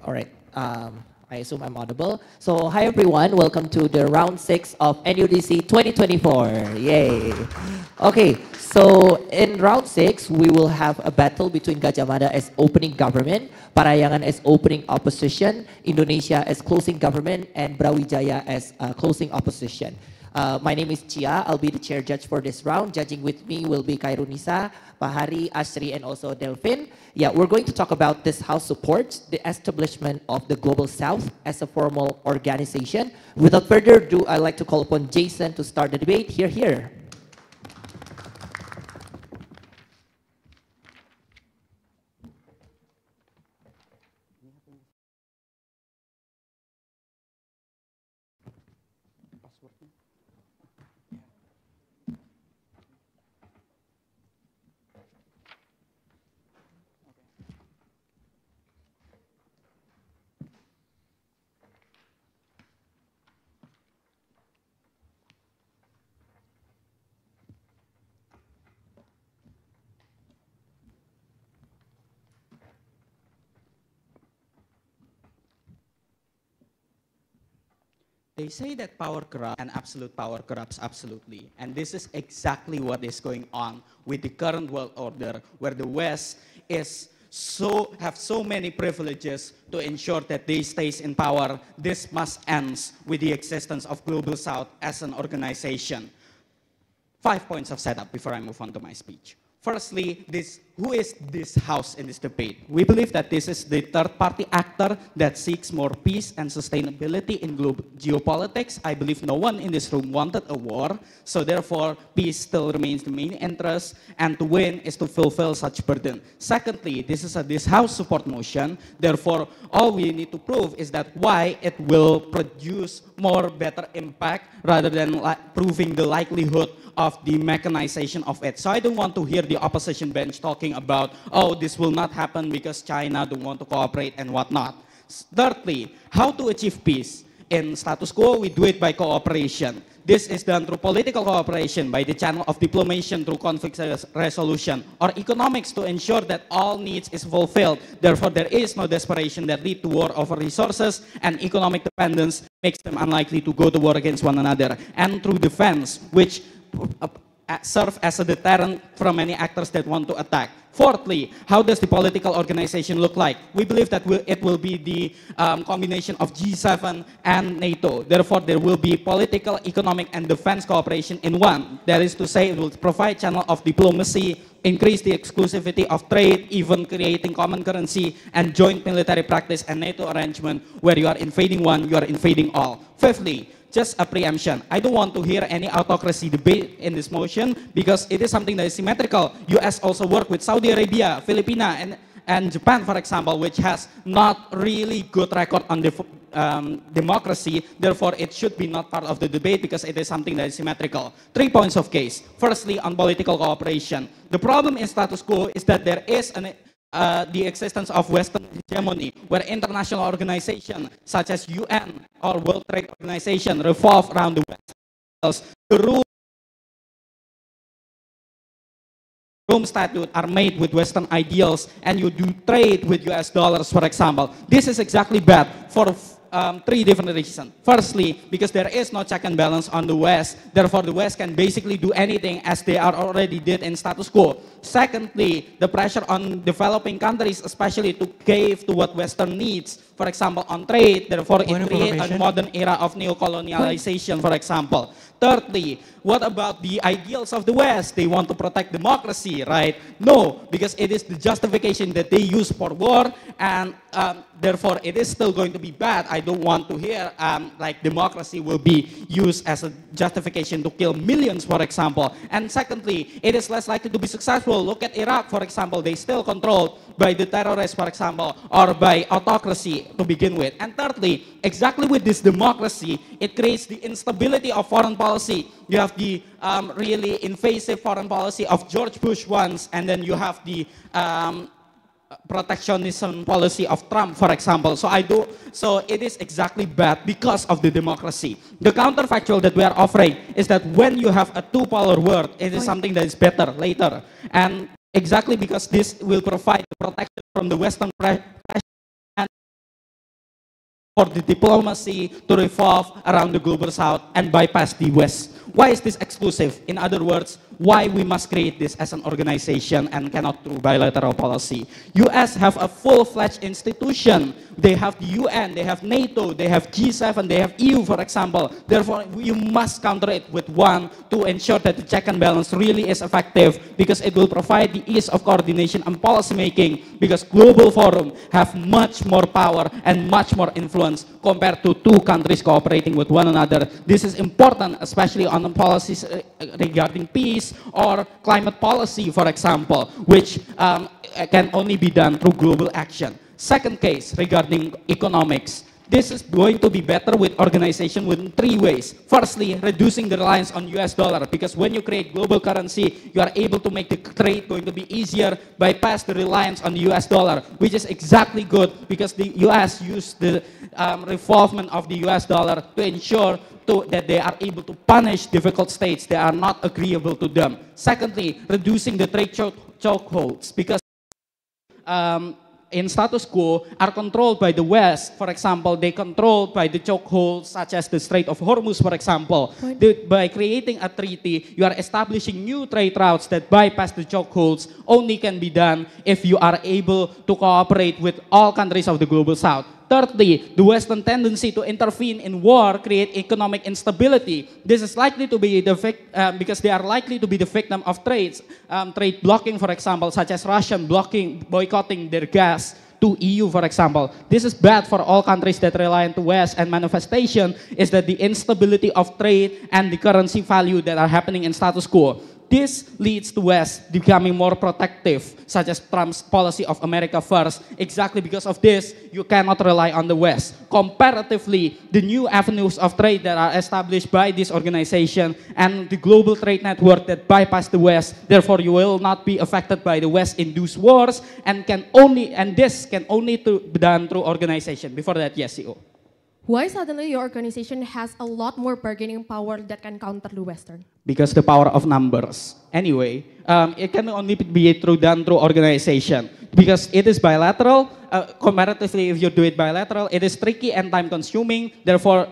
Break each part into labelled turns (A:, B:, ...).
A: All right. I assume I'm audible. So hi everyone, welcome to the round 6 of NUDC 2024. Yay. Okay, so in round 6, we will have a battle between GADJAH MADA as opening government, Parahyangan as opening opposition, Indonesia as closing government, and Brawijaya as closing opposition. My name is Chia. I'll be the chair judge for this round. Judging with me will be Kairunisa, Pahari, Ashri, and also Delphine. Yeah, we're going to talk about this house supports the establishment of the Global South as a formal organization. Without further ado, I'd like to call upon Jason to start the debate. Here.
B: They say that power corrupts and absolute power corrupts absolutely. And this is exactly what is going on with the current world order, where the West have so many privileges to ensure that they stays in power. This must end with the existence of Global South as an organization. 5 points of setup before I move on to my speech. Firstly, who is this house in this debate? We believe that this is the third-party actor that seeks more peace and sustainability in global geopolitics. I believe no one in this room wanted a war, so therefore peace still remains the main interest, and to win is to fulfill such burden. Secondly, this is this house support motion. Therefore, all we need to prove is that why it will produce more better impact rather than proving the likelihood of the mechanization of it. So I don't want to hear the opposition bench talking about, oh, this will not happen because China don't want to cooperate and whatnot. Thirdly, how to achieve peace? In status quo, we do it by cooperation. This is done through political cooperation, by the channel of diplomation through conflict resolution, or economics to ensure that all needs is fulfilled. Therefore, there is no desperation that lead to war over resources, and economic dependence makes them unlikely to go to war against one another. And through defense, which serve as a deterrent from many actors that want to attack. Fourthly, how does the political organization look like? We believe that it will be the combination of G7 and NATO. Therefore, there will be political, economic, and defense cooperation in one. That is to say, it will provide channel of diplomacy, increase the exclusivity of trade, even creating common currency, and joint military practice and NATO arrangement where you are invading one, you are invading all. Fifthly, just a preemption. I don't want to hear any autocracy debate in this motion because it is something that is symmetrical. US also work with Saudi Arabia, Philippines, and Japan, for example, which has not really good record on democracy. Therefore, it should be not part of the debate because it is something that is symmetrical. 3 points of case. Firstly, on political cooperation. The problem in status quo is that there is the existence of Western hegemony, where international organizations such as UN or World Trade Organization revolve around the West. The Rome Statute are made with Western ideals, and you do trade with US dollars, for example. This is exactly bad for 3 different reasons. Firstly, because there is no check and balance on the West. Therefore, the West can basically do anything as they are already did in status quo. Secondly, the pressure on developing countries, especially to cave to what Western needs, for example, on trade. Therefore, it creates a modern era of neocolonialization, for example. Thirdly, what about the ideals of the West? They want to protect democracy, right? No, because it is the justification that they use for war, and therefore it is still going to be bad. I don't want to hear like democracy will be used as a justification to kill millions, for example. And secondly, it is less likely to be successful. Look at Iraq, for example. They still controlled by the terrorists, for example, or by autocracy to begin with. And thirdly, exactly with this democracy, it creates the instability of foreign policy. You have the really invasive foreign policy of George Bush once, and then you have the protectionism policy of Trump, for example. So it is exactly bad because of the democracy. The counterfactual that we are offering is that when you have a two-polar world, it is something that is better later. And exactly because this will provide the protection from the Western pressure for the diplomacy to revolve around the global south and bypass the west. Why is this exclusive? In other words, why we must create this as an organization and cannot through bilateral policy. US have a full-fledged institution. They have the UN, they have NATO, they have G7, they have EU, for example. Therefore, you must counter it with one to ensure that the check and balance really is effective, because it will provide the ease of coordination and policy making, because global forum have much more power and much more influence compared to two countries cooperating with one another. This is important, especially on the policies regarding peace or climate policy, for example, which can only be done through global action. Second case regarding economics. This is going to be better with organization in three ways. Firstly, reducing the reliance on US dollar, because when you create global currency, you are able to make the trade going to be easier, bypass the reliance on the US dollar, which is exactly good because the US use the revolvement of the US dollar to ensure that they are able to punish difficult states that are not agreeable to them. Secondly, reducing the trade chokeholds, because in status quo are controlled by the West. For example, they controlled by the chokeholds such as the Strait of Hormuz, for example. By creating a treaty, you are establishing new trade routes that bypass the chokeholds. Only can be done if you are able to cooperate with all countries of the global south. Thirdly, the Western tendency to intervene in war create economic instability. This is likely to be the because they are likely to be the victim of trade blocking, for example, such as Russian boycotting their gas to EU, for example. This is bad for all countries that rely on the West, and manifestation is that the instability of trade and the currency value that are happening in status quo. This leads to West becoming more protective, such as Trump's policy of America first. Exactly because of this, you cannot rely on the West. Comparatively, the new avenues of trade that are established by this organization and the global trade network that bypass the West, therefore you will not be affected by the West-induced wars, and this can only be done through organization. Before that, yes, CEO.
C: Why suddenly your organization has a lot more bargaining power that can counter the Western?
B: Because the power of numbers. Anyway, it can only be done through organization. Because it is bilateral, comparatively if you do it bilateral, it is tricky and time consuming. Therefore,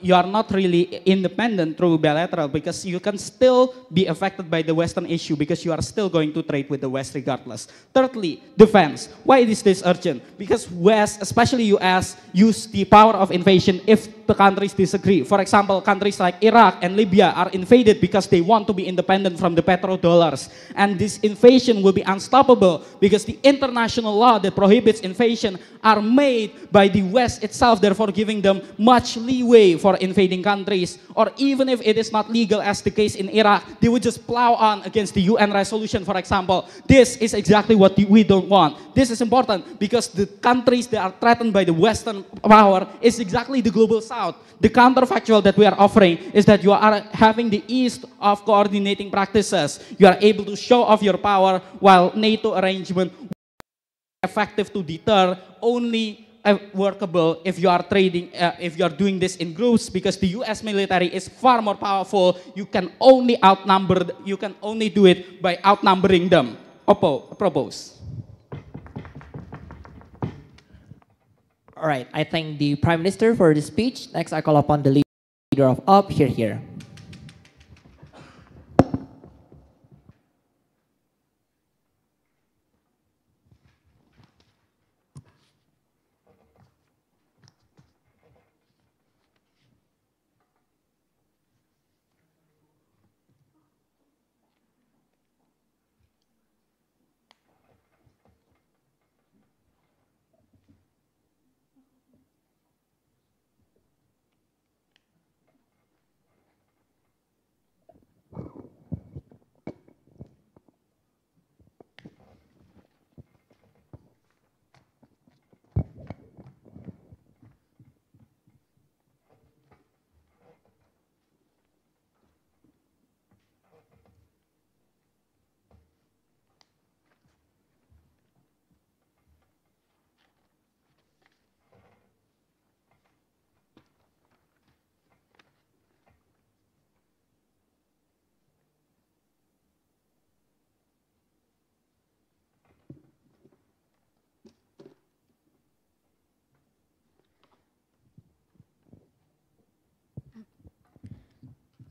B: you are not really independent through bilateral, because you can still be affected by the Western issue because you are still going to trade with the West regardless. Thirdly, defense. Why is this urgent? Because West, especially US, use the power of invasion if the countries disagree. For example, countries like Iraq and Libya are invaded because they want to be independent from the petrodollars. And this invasion will be unstoppable because the international law that prohibits invasion are made by the West itself, therefore giving them much leeway for invading countries. Or even if it is not legal, as the case in Iraq, they would just plow on against the UN resolution, for example. This is exactly what we don't want. This is important because the countries that are threatened by the Western power is exactly the global south. The counterfactual that we are offering is that you are having the ease of coordinating practices. You are able to show off your power, while NATO arrangement effective to deter, only workable if you are trading, if you are doing this in groups, because the US military is far more powerful. You can only do it by outnumbering them. Propose.
A: All right, I thank the Prime Minister for the speech. Next, I call upon the leader of UP, here.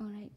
D: All right.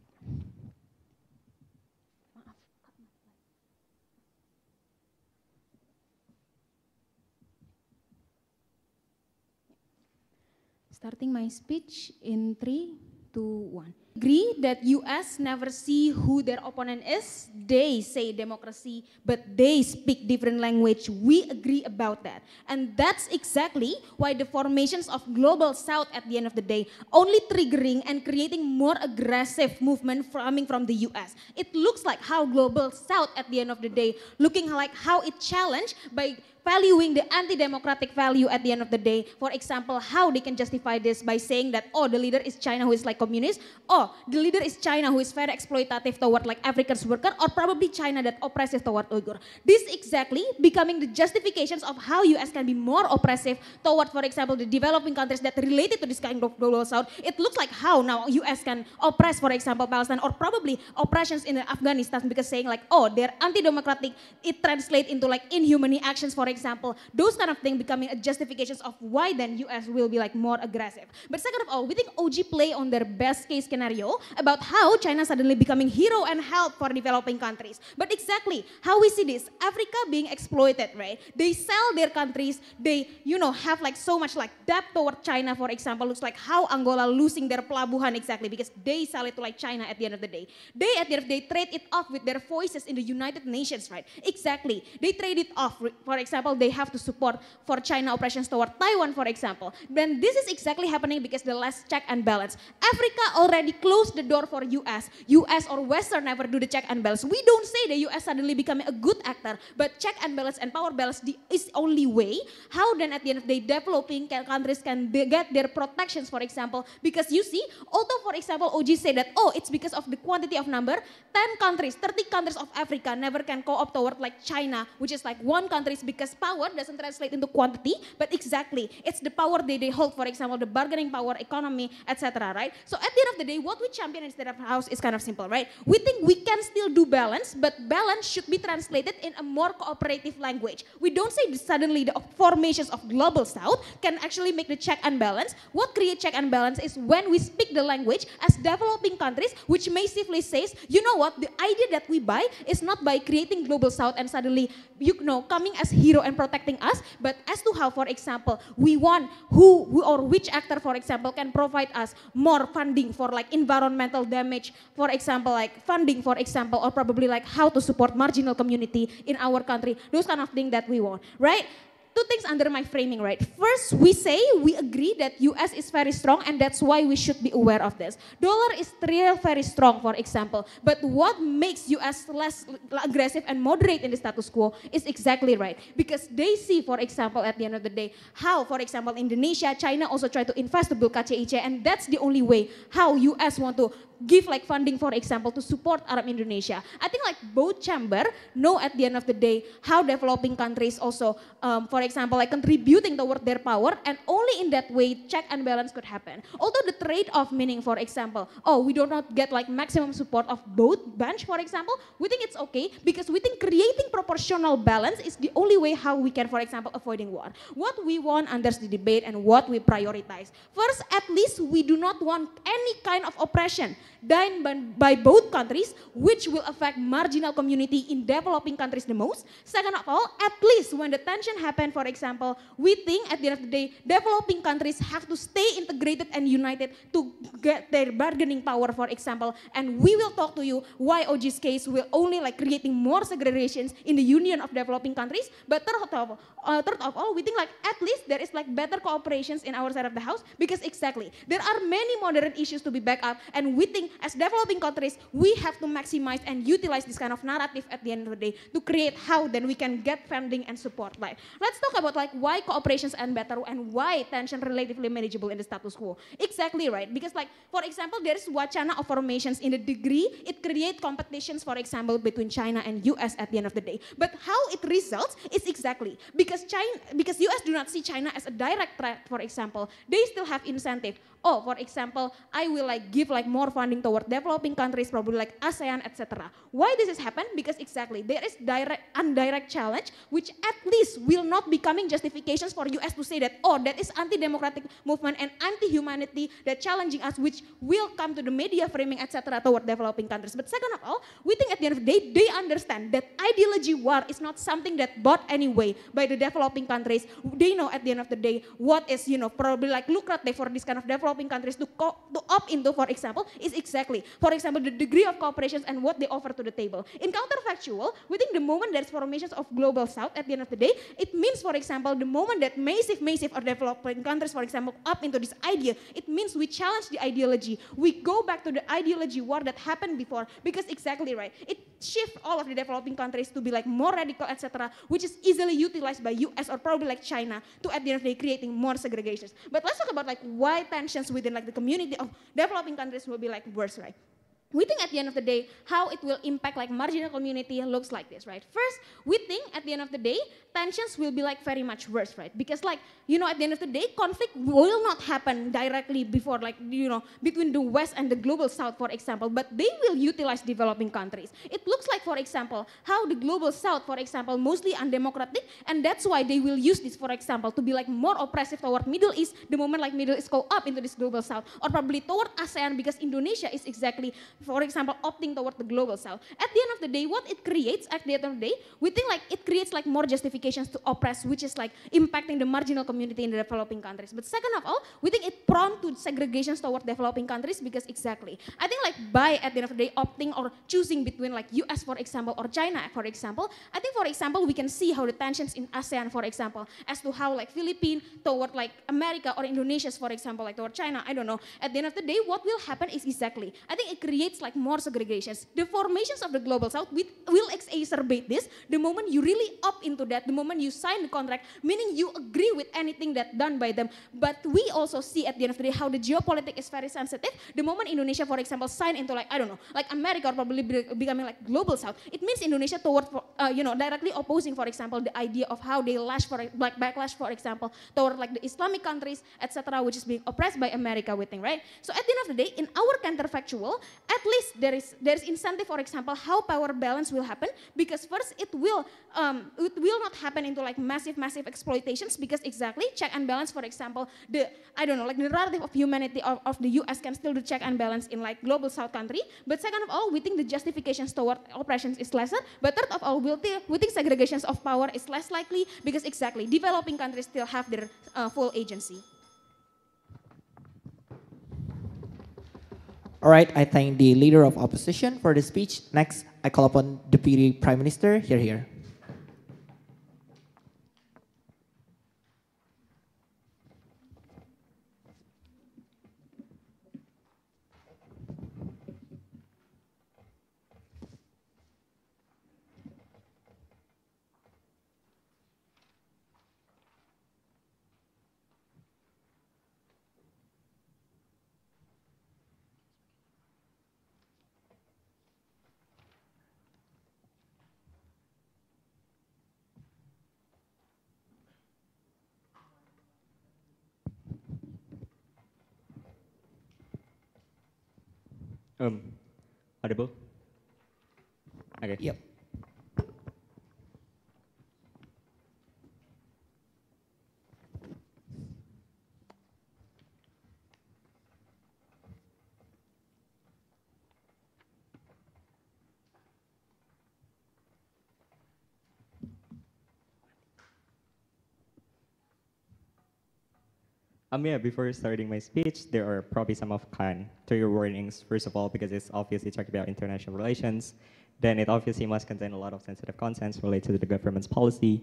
D: Starting my speech in 3, 2, 1. Agree that US never see who their opponent is. They say democracy, but they speak different language. We agree about that. And that's exactly why the formations of Global South at the end of the day only triggering and creating more aggressive movement coming from the US. It looks like how Global South at the end of the day looking like how it challenged by valuing the anti-democratic value at the end of the day. For example, how they can justify this by saying that, oh, the leader is China who is like communist, or the leader is China who is very exploitative toward like African worker, or probably China that oppressive toward Uyghur. This exactly becoming the justifications of how US can be more oppressive toward, for example, the developing countries that related to this kind of global south. It looks like how now US can oppress, for example, Palestine, or probably oppressions in Afghanistan, because saying like, oh, they're anti-democratic, it translates into like inhumane actions, for example, those kind of things becoming a justifications of why then US will be like more aggressive. But second of all, we think OG play on their best case scenario about how China suddenly becoming hero and help for developing countries. But exactly how we see this, Africa being exploited, right? They sell their countries, they, you know, have like so much like debt toward China, for example, looks like how Angola losing their pelabuhan exactly because they sell it to like China at the end of the day. They at the end of the day trade it off with their voices in the United Nations, right? Exactly, they trade it off, for example, they have to support for China operations toward Taiwan, for example. Then this is exactly happening because the last check and balance. Africa already closed the door for US. US or Western never do the check and balance. We don't say the US suddenly becoming a good actor, but check and balance and power balance is only way how then at the end of the day developing countries can get their protections, for example, because you see, although for example OG say that, oh, it's because of the quantity of number, 10 countries, 30 countries of Africa never can co-op toward like China, which is like one country because power doesn't translate into quantity, but exactly, it's the power they hold, for example, the bargaining power, economy, etc., right? So at the end of the day, what we champion instead of house is kind of simple, right? We think we can still do balance, but balance should be translated in a more cooperative language. We don't say suddenly the formations of global south can actually make the check and balance. What creates check and balance is when we speak the language as developing countries, which massively says, you know what, the idea that we buy is not by creating global south and suddenly, you know, coming as hero and protecting us, but as to how, for example, we want who or which actor, for example, can provide us more funding for like environmental damage, for example, like funding, for example, or probably like how to support marginal community in our country, those kind of things that we want, right? Two things under my framing, right? First, we say we agree that US is very strong and that's why we should be aware of this. Dollar is still very strong, for example, but what makes US less aggressive and moderate in the status quo is exactly right. Because they see, for example, at the end of the day, how, for example, Indonesia, China also try to invest to build KCIC, and that's the only way how US want to give like funding, for example, to support Arab Indonesia. I think like both chamber know at the end of the day how developing countries also, for example, like contributing toward their power, and only in that way check and balance could happen. Although the trade-off meaning, for example, oh, we do not get like maximum support of both bunch, for example, we think it's okay because we think creating proportional balance is the only way how we can, for example, avoiding war. What we want under the debate and what we prioritize. First, at least we do not want any kind of oppression done by both countries, which will affect marginal community in developing countries the most. Second of all, at least when the tension happen, for example, we think at the end of the day, developing countries have to stay integrated and united to get their bargaining power, for example, and we will talk to you why OG's case will only like creating more segregations in the union of developing countries. But third of all, we think like at least there is like better cooperations in our side of the house, because exactly, there are many modern issues to be backed up, and we think as developing countries, we have to maximize and utilize this kind of narrative at the end of the day to create how then we can get funding and support. Like, let's talk about like why cooperations are better and why tension relatively manageable in the status quo. Exactly right, because like for example, there is wacana of formations in the degree it create competitions, for example, between China and US at the end of the day. But how it results is exactly because US do not see China as a direct threat, for example, they still have incentive. Oh, for example, I will like give like more funding funding toward developing countries, probably like ASEAN, etc. Why this has happened? Because exactly, there is direct, indirect challenge, which at least will not becoming justifications for US to say that, oh, that is anti-democratic movement and anti-humanity that challenging us, which will come to the media framing, etc. toward developing countries. But second of all, we think at the end of the day, they understand that ideology war is not something that bought anyway by the developing countries. They know at the end of the day what is, probably like lucrative for this kind of developing countries to opt into, for example, is exactly, for example, the degree of cooperation and what they offer to the table. In counterfactual, we think the moment there's formations of global south at the end of the day, it means, for example, the moment that massive or developing countries, for example, up into this idea, it means we challenge the ideology. We go back to the ideology war that happened before, because exactly right. It shifts all of the developing countries to be like more radical, etc., which is easily utilized by US or probably like China to at the end of the day creating more segregations. But let's talk about like why tensions within like the community of developing countries will be like worse, right? We think at the end of the day, how it will impact like marginal community looks like this, right? First, we think at the end of the day, tensions will be like very much worse, right? Because like, at the end of the day, conflict will not happen directly before like, between the West and the global South, for example, but they will utilize developing countries. It looks like, for example, how the global South, for example, mostly undemocratic, and that's why they will use this, for example, to be like more oppressive toward Middle East, the moment like Middle East go up into this global South, or probably toward ASEAN, because Indonesia is exactly, for example, opting toward the global South. At the end of the day, what it creates, at the end of the day, we think like it creates like more justifications to oppress, which is like impacting the marginal community in the developing countries. But second of all, we think it prone to segregations toward developing countries, because exactly, I think like by at the end of the day opting or choosing between like US, for example, or China, for example, I think, for example, we can see how the tensions in ASEAN, for example, as to how like Philippines toward like America or Indonesia, for example, like toward China, I don't know. At the end of the day, what will happen is exactly, I think it creates like more segregations. The formations of the global South will exacerbate this the moment you really opt into that, the moment you sign the contract, meaning you agree with anything that done by them. But we also see at the end of the day how the geopolitics is very sensitive. The moment Indonesia, for example, sign into like, I don't know, like America or probably becoming like global South, it means Indonesia toward, directly opposing, for example, the idea of how they backlash, for example, toward like the Islamic countries, etc., which is being oppressed by America, we think, right? So at the end of the day, in our counterfactual, at least there is incentive, for example, how power balance will happen, because first it will not happen into like massive exploitations, because exactly check and balance, for example, the narrative of humanity of the US can still do check and balance in like global South country. But second of all, we think the justifications toward oppressions is lesser. But third of all, we think segregations of power is less likely, because exactly developing countries still have their full agency.
A: All right, I thank the leader of opposition for the speech. Next, I call upon Deputy Prime Minister. Here.
E: Audible? Okay.
A: Yep.
E: Yeah, before starting my speech, there are probably some of trigger warnings. First of all, because it's obviously talking about international relations, then it obviously must contain a lot of sensitive contents related to the government's policy.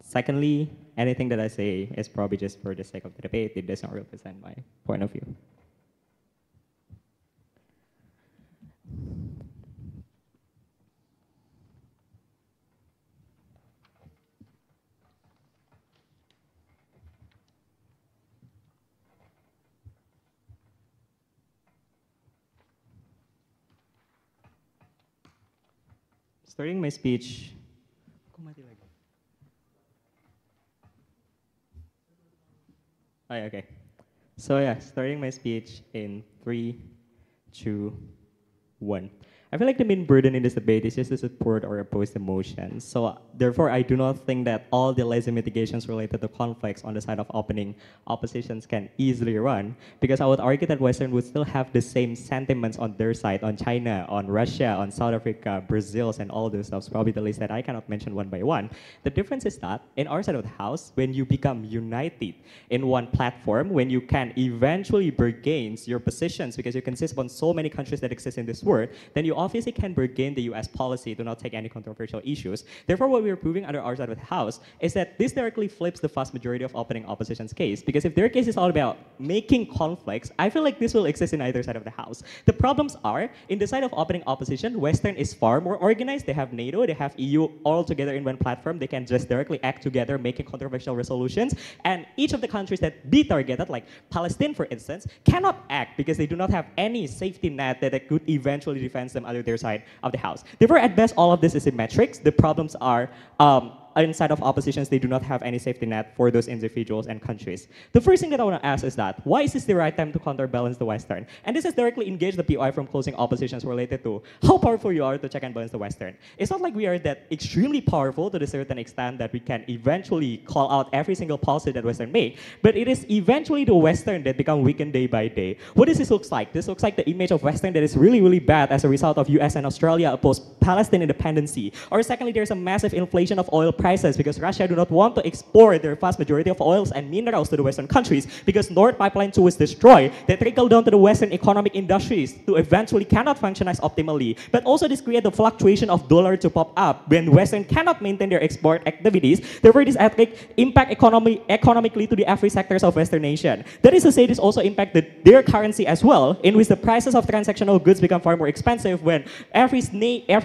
E: Secondly, anything that I say is probably just for the sake of the debate. It does not represent my point of view. Starting my speech, okay. So yeah, starting my speech in 3, 2, 1. I feel like the main burden in this debate is just to support or oppose the motion. So therefore, I do not think that all the lazy mitigations related to conflicts on the side of opening oppositions can easily run, because I would argue that Western would still have the same sentiments on their side, on China, on Russia, on South Africa, Brazil, and all those stuff, probably the list that I cannot mention one by one. The difference is that in our side of the house, when you become united in one platform, when you can eventually bargain your positions, because you consist upon so many countries that exist in this world, then you obviously can bargain the US policy to not take any controversial issues. Therefore, what we are proving under our side of the house is that this directly flips the vast majority of opening opposition's case, because if their case is all about making conflicts, I feel like this will exist in either side of the house. The problems are, in the side of opening opposition, Western is far more organized. They have NATO, they have EU all together in one platform. They can just directly act together, making controversial resolutions. And each of the countries that be targeted, like Palestine, for instance, cannot act because they do not have any safety net that could eventually defend them under their side of the house. Therefore, at best, all of this is symmetrics. The problems are inside of oppositions, they do not have any safety net for those individuals and countries. The first thing that I want to ask is that, why is this the right time to counterbalance the Western? And this is directly engage the POI from closing oppositions related to how powerful you are to check and balance the Western. It's not like we are that extremely powerful to the certain extent that we can eventually call out every single policy that Western make, but it is eventually the Western that become weakened day by day. What does this look like? This looks like the image of Western that is really, really bad as a result of US and Australia opposed Palestine independency. Or secondly, there's a massive inflation of oil prices because Russia do not want to export their vast majority of oils and minerals to the Western countries because North Pipeline 2 was destroyed. They trickle down to the Western economic industries to eventually cannot functionize optimally. But also this create the fluctuation of dollar to pop up when Western cannot maintain their export activities. Therefore, this impact economically to the every sectors of Western nation. That is to say, this also impacted their currency as well, in which the prices of transactional goods become far more expensive when every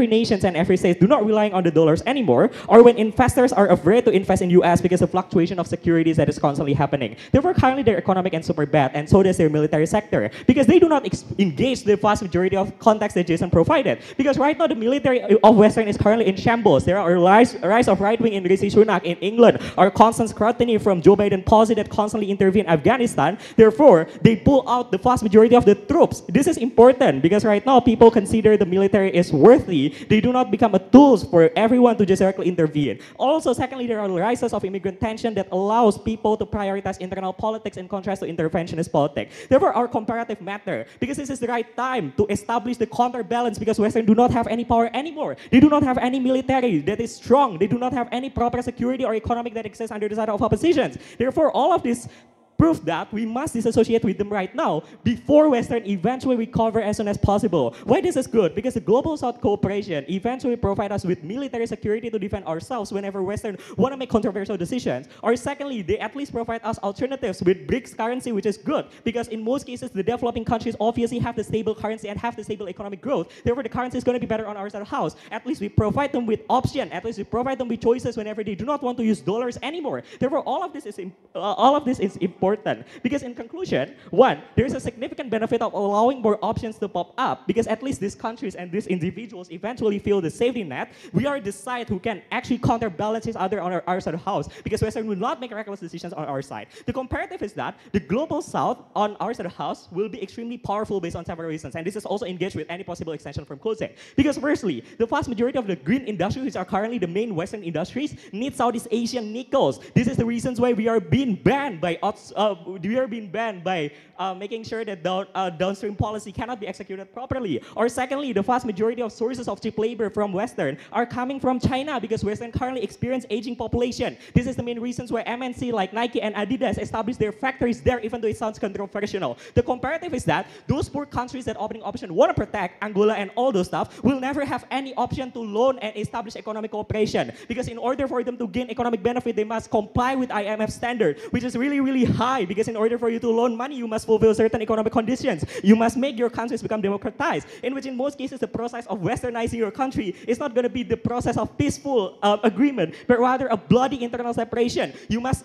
E: nations and every state do not rely on the dollars anymore, or when investors are afraid to invest in US because of fluctuation of securities that is constantly happening. Therefore, currently their economic and super bad, and so does their military sector, because they do not engage the vast majority of context that Jason provided. Because right now the military of Western is currently in shambles. There are a rise of right-wing in Rishi Sunak in England, or constant scrutiny from Joe Biden policy that constantly intervene in Afghanistan. Therefore, they pull out the vast majority of the troops. This is important because right now people consider the military is worthy. They do not become a tools for everyone to just directly intervene. Also, secondly, there are rises of immigrant tension that allows people to prioritize internal politics in contrast to interventionist politics. Therefore, our comparative matter, because this is the right time to establish the counterbalance, because Western do not have any power anymore. They do not have any military that is strong. They do not have any proper security or economic that exists under the side of oppositions. Therefore, all of this proof that we must disassociate with them right now before Western eventually recover as soon as possible. Why this is good? Because the Global South cooperation eventually provide us with military security to defend ourselves whenever Western want to make controversial decisions. Or secondly, they at least provide us alternatives with BRICS currency, which is good, because in most cases the developing countries obviously have the stable currency and have the stable economic growth. Therefore, the currency is going to be better on our side of the house. At least we provide them with option. At least we provide them with choices whenever they do not want to use dollars anymore. Therefore, all of this is important. Because in conclusion, one, there is a significant benefit of allowing more options to pop up, because at least these countries and these individuals eventually feel the safety net. We are the side who can actually counterbalance each other on our side of the house, because Western will not make reckless decisions on our side. The comparative is that the Global South on our side of the house will be extremely powerful based on several reasons, and this is also engaged with any possible extension from closing. Because firstly, the vast majority of the green industries, which are currently the main Western industries, need Southeast Asian nickels. This is the reasons why we are being banned by making sure that downstream policy cannot be executed properly. Or secondly, the vast majority of sources of cheap labor from Western are coming from China, because Western currently experience aging population. This is the main reasons why MNC like Nike and Adidas established their factories there, even though it sounds controversial. The comparative is that those poor countries that opening option want to protect, Angola and all those stuff, will never have any option to loan and establish economic cooperation, because in order for them to gain economic benefit, they must comply with IMF standard, which is really, really high, because in order for you to loan money, you must fulfill certain economic conditions. You must make your countries become democratized, in which in most cases the process of westernizing your country is not going to be the process of peaceful agreement, but rather a bloody internal separation.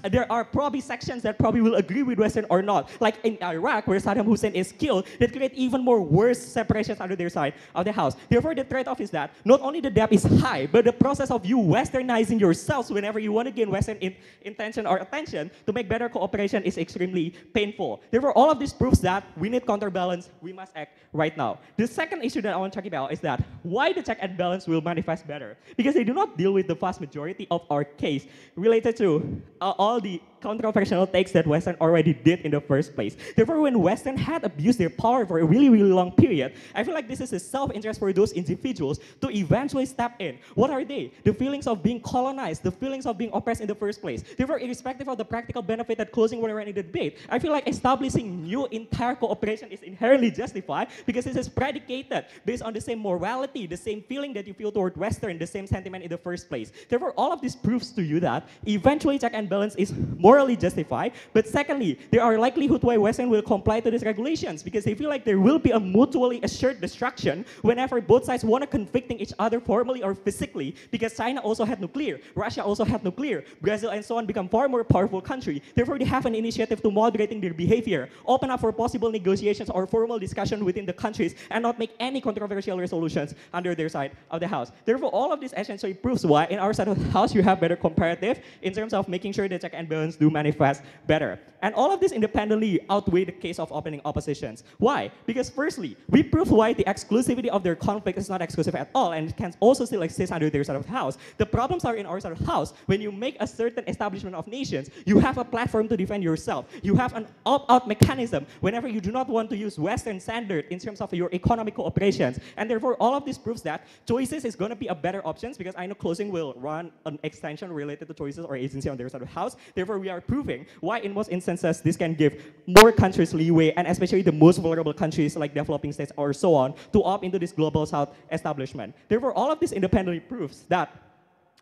E: There are probably sections that probably will agree with Western or not, like in Iraq, where Saddam Hussein is killed, that create even more worse separations under their side of the house. Therefore, the trade-off is that not only the debt is high, but the process of you westernizing yourselves whenever you want to gain Western intention or attention to make better cooperation is extremely painful. Therefore, all of this proves that we need counterbalance, we must act right now. The second issue that I want to talk about is that why the check and balance will manifest better. Because they do not deal with the vast majority of our case related to all the controversial takes that Western already did in the first place. Therefore, when Western had abused their power for a really, really long period, I feel like this is a self-interest for those individuals to eventually step in. What are they? The feelings of being colonized, the feelings of being oppressed in the first place. Therefore, irrespective of the practical benefit that closing whatever any debate, I feel like establishing new entire cooperation is inherently justified because this is predicated based on the same morality, the same feeling that you feel toward Western, the same sentiment in the first place. Therefore, all of this proves to you that eventually check and balance is morally justified. But secondly, there are likelihood why Western will comply to these regulations because they feel like there will be a mutually assured destruction whenever both sides want to conflicting each other formally or physically, because China also had nuclear, Russia also had nuclear, Brazil and so on become far more powerful country. Therefore, they have an initiative to moderating their behavior, open up for possible negotiations or formal discussion within the countries, and not make any controversial resolutions under their side of the house. Therefore, all of this essentially proves why in our side of the house you have better comparative in terms of making sure the check and balance do manifest better. And all of this independently outweigh the case of opening oppositions. Why? Because firstly, we prove why the exclusivity of their conflict is not exclusive at all and can also still exist under their side of the house. The problems are in our side of the house. When you make a certain establishment of nations, you have a platform to defend yourself. You have an opt-out mechanism whenever you do not want to use Western standard in terms of your economic cooperations. And therefore, all of this proves that choices is going to be a better option because I know closing will run an extension related to choices or agency on their side of the house. Therefore, we are proving why in most instances this can give more countries leeway, and especially the most vulnerable countries like developing states or so on, to opt into this global south establishment. Therefore, all of this independently proves that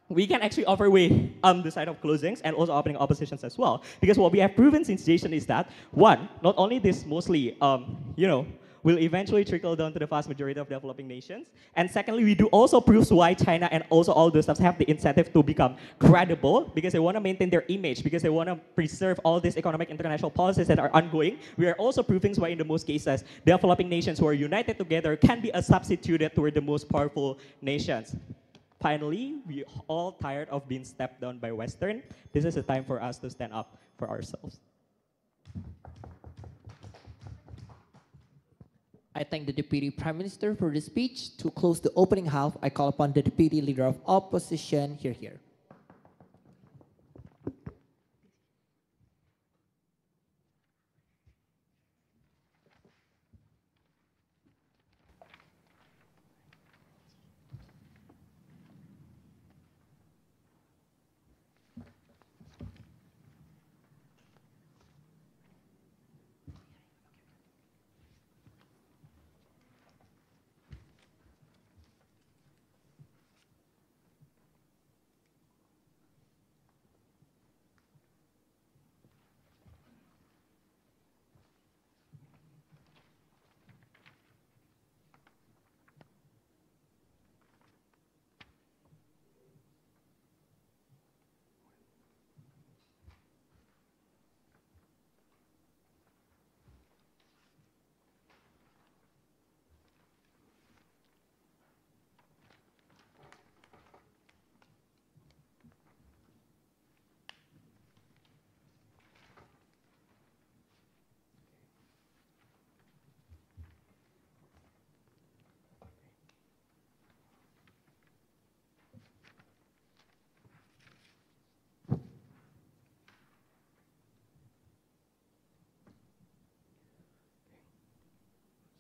E: we can actually overweigh the side of closings and also opening oppositions as well. Because what we have proven since Jason is that, one, not only this mostly, will eventually trickle down to the vast majority of developing nations. And secondly, we do also prove why China and also all those stuff have the incentive to become credible because they want to maintain their image, because they want to preserve all these economic international policies that are ongoing. We are also proving why in the most cases, developing nations who are united together can be substituted toward the most powerful nations. Finally, we all tired of being stepped down by Western. This is a time for us to stand up for ourselves.
A: I thank the Deputy Prime Minister for the speech. To close the opening half, I call upon the Deputy Leader of Opposition, here.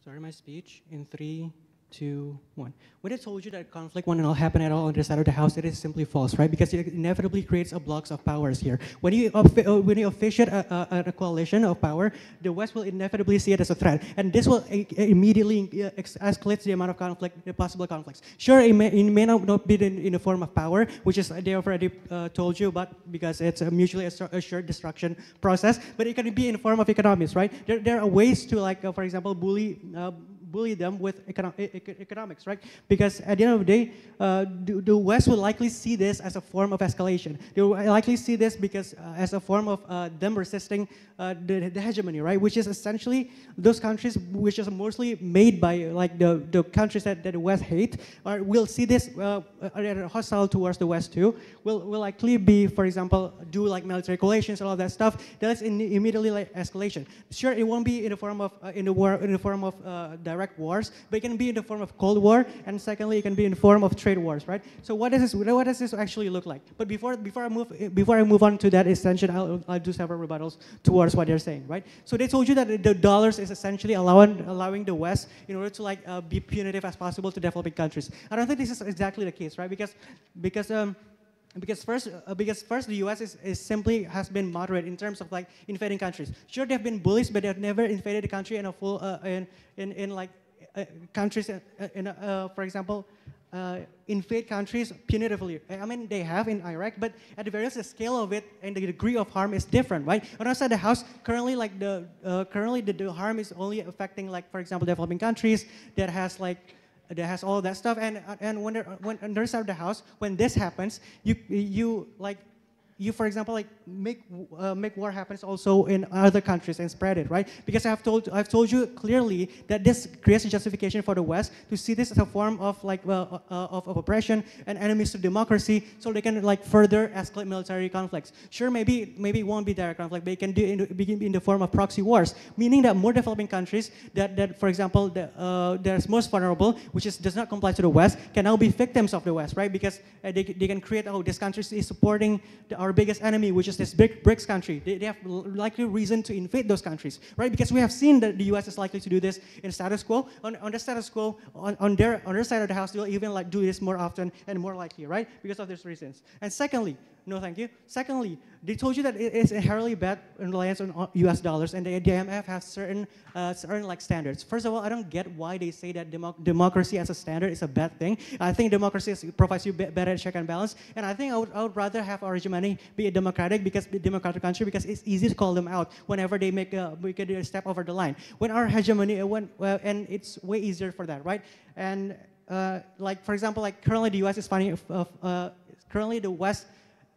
F: Start my speech in 3, 2, 1. When I told you that conflict won't happen at all on the side of the house, it is simply false, right? Because it inevitably creates a blocks of powers here. When you officiate a coalition of power, the West will inevitably see it as a threat, and this will immediately escalate the amount of conflict, the possible conflicts. Sure, it may not be in the form of power, which is they already told you about because it's a mutually assured destruction process, but it can be in the form of economies, right? There are ways to, like, for example, bully bully them with economics, right? Because at the end of the day, the West will likely see this as a form of escalation. They will likely see this because as a form of them resisting the hegemony, right? Which is essentially those countries which is mostly made by like the countries that the West hate, or will see this are hostile towards the West too. Will likely be, for example, do like military coalitions and all that stuff. That's immediately like escalation. Sure, it won't be in the form of direct wars, but it can be in the form of Cold War, and secondly, it can be in the form of trade wars, right? So what does this actually look like? But before I move on to that extension, I'll do several rebuttals towards what they're saying, right? So they told you that the dollars is essentially allowing the West in order to like be punitive as possible to developing countries. I don't think this is exactly the case, right? Because first the U.S. is simply has been moderate in terms of like invading countries. Sure, they've been bullies, but they've never invaded a country in a full countries for example. Invade countries punitively. I mean, they have in Iraq, but at the various scale of it and the degree of harm is different, right? On our side of the house, currently, like the harm is only affecting, like, for example, developing countries that has all of that stuff. And when on their side of the house, when this happens, you, for example, like make war happens also in other countries and spread it, right? Because I've told you clearly that this creates a justification for the West to see this as a form of like of oppression and enemies to democracy, so they can like further escalate military conflicts. Sure, maybe it won't be direct conflict, but it can begin in the form of proxy wars, meaning that more developing countries that for example that's most vulnerable, which does not comply to the West, can now be victims of the West, right? Because they can create, oh, this country is supporting our biggest enemy, which is this big BRICS country. They have likely reason to invade those countries, right? Because we have seen that the U.S. is likely to do this in status quo. On the status quo, on their side of the house, they'll even like do this more often and more likely, right? Because of these reasons. And secondly, no, thank you. Secondly, they told you that it is inherently bad in reliance on U.S. dollars, and the IMF has certain like standards. First of all, I don't get why they say that democracy as a standard is a bad thing. I think democracy provides you better check and balance, and I think I would rather have our hegemony be a democratic country because it's easy to call them out whenever they make a step over the line. When our hegemony and it's way easier for that, right? And like for example, like currently the U.S. is finding currently the West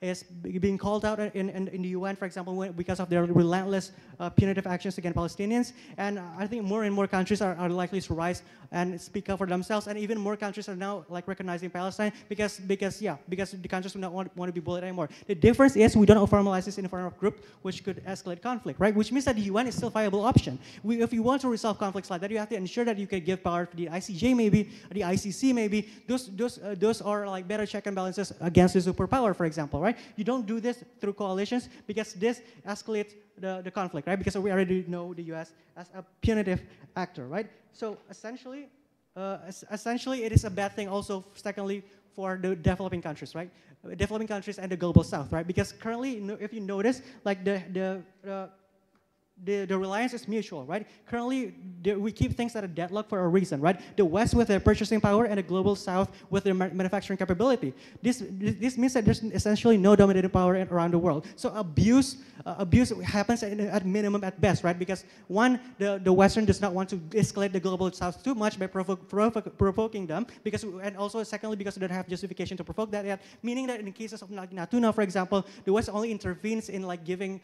F: is being called out in the UN, for example, because of their relentless punitive actions against Palestinians. And I think more and more countries are likely to rise and speak up for themselves. And even more countries are now like recognizing Palestine because the countries do not want to be bullied anymore. The difference is we don't formalize this in front of a group which could escalate conflict, right? Which means that the UN is still a viable option. If you want to resolve conflicts like that, you have to ensure that you can give power to the ICJ, maybe the ICC, maybe. Those are like better check and balances against the superpower, for example, right? You don't do this through coalitions because this escalates the conflict, right? Because we already know the U.S. as a punitive actor, right? So essentially, it is a bad thing also, secondly, for the developing countries, right? Developing countries and the global south, right? Because currently, if you notice, like the reliance is mutual, right? Currently, we keep things at a deadlock for a reason, right? The West with their purchasing power and the global South with their manufacturing capability. This means that there's essentially no dominating power around the world. So abuse happens at minimum at best, right? Because one, the Western does not want to escalate the global South too much by provoking them, and also secondly because they don't have justification to provoke that yet. Meaning that in the cases of Natuna, for example, the West only intervenes in like giving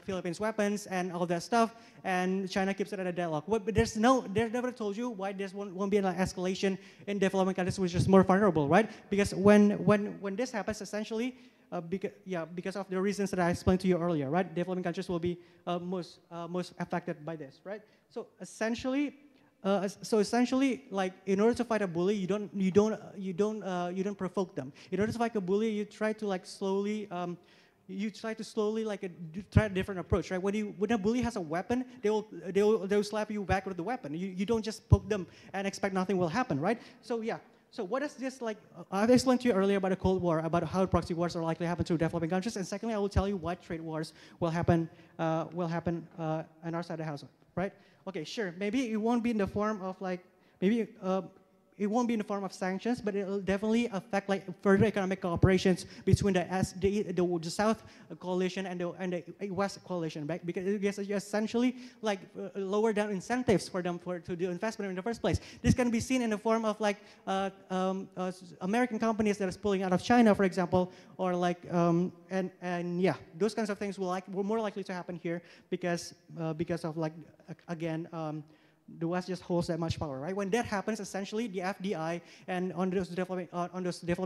F: Philippines weapons and all that stuff, and China keeps it at a deadlock. But they've never told you why there won't be an escalation in developing countries which is more vulnerable, right? Because when this happens, essentially, because of the reasons that I explained to you earlier, right? Developing countries will be most affected by this, right? So essentially, like in order to fight a bully, you don't provoke them. In order to fight a bully, you try to like slowly. You try to slowly try a different approach, right? When a bully has a weapon, they'll slap you back with the weapon. You don't just poke them and expect nothing will happen, right? So yeah. So what is this like? I've explained to you earlier about the Cold War, about how proxy wars are likely to happen to developing countries, and secondly, I will tell you why trade wars will happen on our side of the house, right? Okay, sure. Maybe it won't be in the form of like maybe it won't be in the form of sanctions, but it will definitely affect like further economic cooperations between the South coalition and the West coalition, right? Because it gets essentially like lower down incentives for them to do investment in the first place. This can be seen in the form of like American companies that is pulling out of China, for example, or like and yeah, those kinds of things will more likely to happen here because of like again. The West just holds that much power, right? When that happens, essentially the FDI and on those developing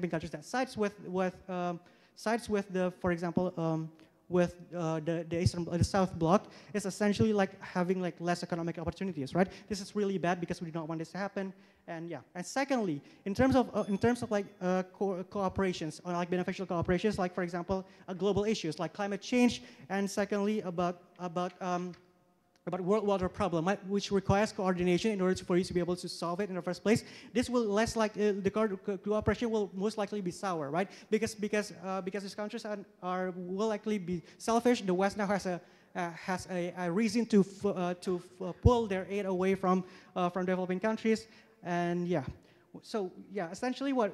F: countries that sides with the, for example, with the South Bloc is essentially like having like less economic opportunities, right? This is really bad because we do not want this to happen. And yeah, and secondly, in terms of like cooperations or like beneficial cooperations, like for example, global issues like climate change, and secondly about world water problem, which requires coordination in order for you to be able to solve it in the first place. This will less like the cooperation will most likely be sour, right? Because these countries will likely be selfish. The West now has a reason to pull their aid away from developing countries, and yeah. So yeah, essentially what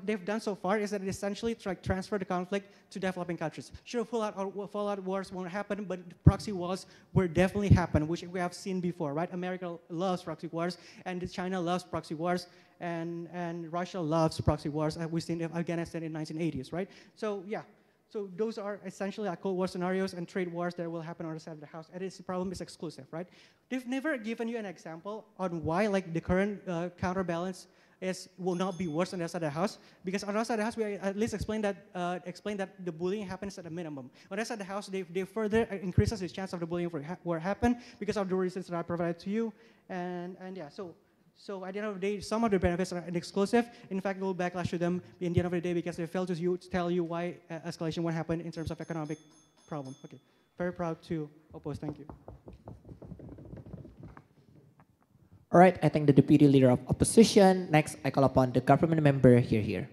F: they've done so far is that it essentially transfer the conflict to developing countries. Sure, fallout wars won't happen, but proxy wars will definitely happen, which we have seen before, right? America loves proxy wars, and China loves proxy wars, and Russia loves proxy wars. We've seen Afghanistan in 1980s, right? So yeah. So those are essentially like Cold War scenarios and trade wars that will happen on the side of the house. And the problem is exclusive, right? They've never given you an example on why like the current counterbalance will not be worse on the other side of the house. Because on the other side of the house, we at least explained that the bullying happens at a minimum. On the other side of the house, they further increases the chance of the bullying will happen because of the reasons that I provided to you. And yeah, so at the end of the day, some of the benefits are exclusive. In fact, it will backlash to them in the end of the day because they failed to tell you why escalation will happen in terms of economic problem. Okay, very proud to oppose. Thank you.
A: All right, I thank the Deputy Leader of Opposition. Next, I call upon the government member here.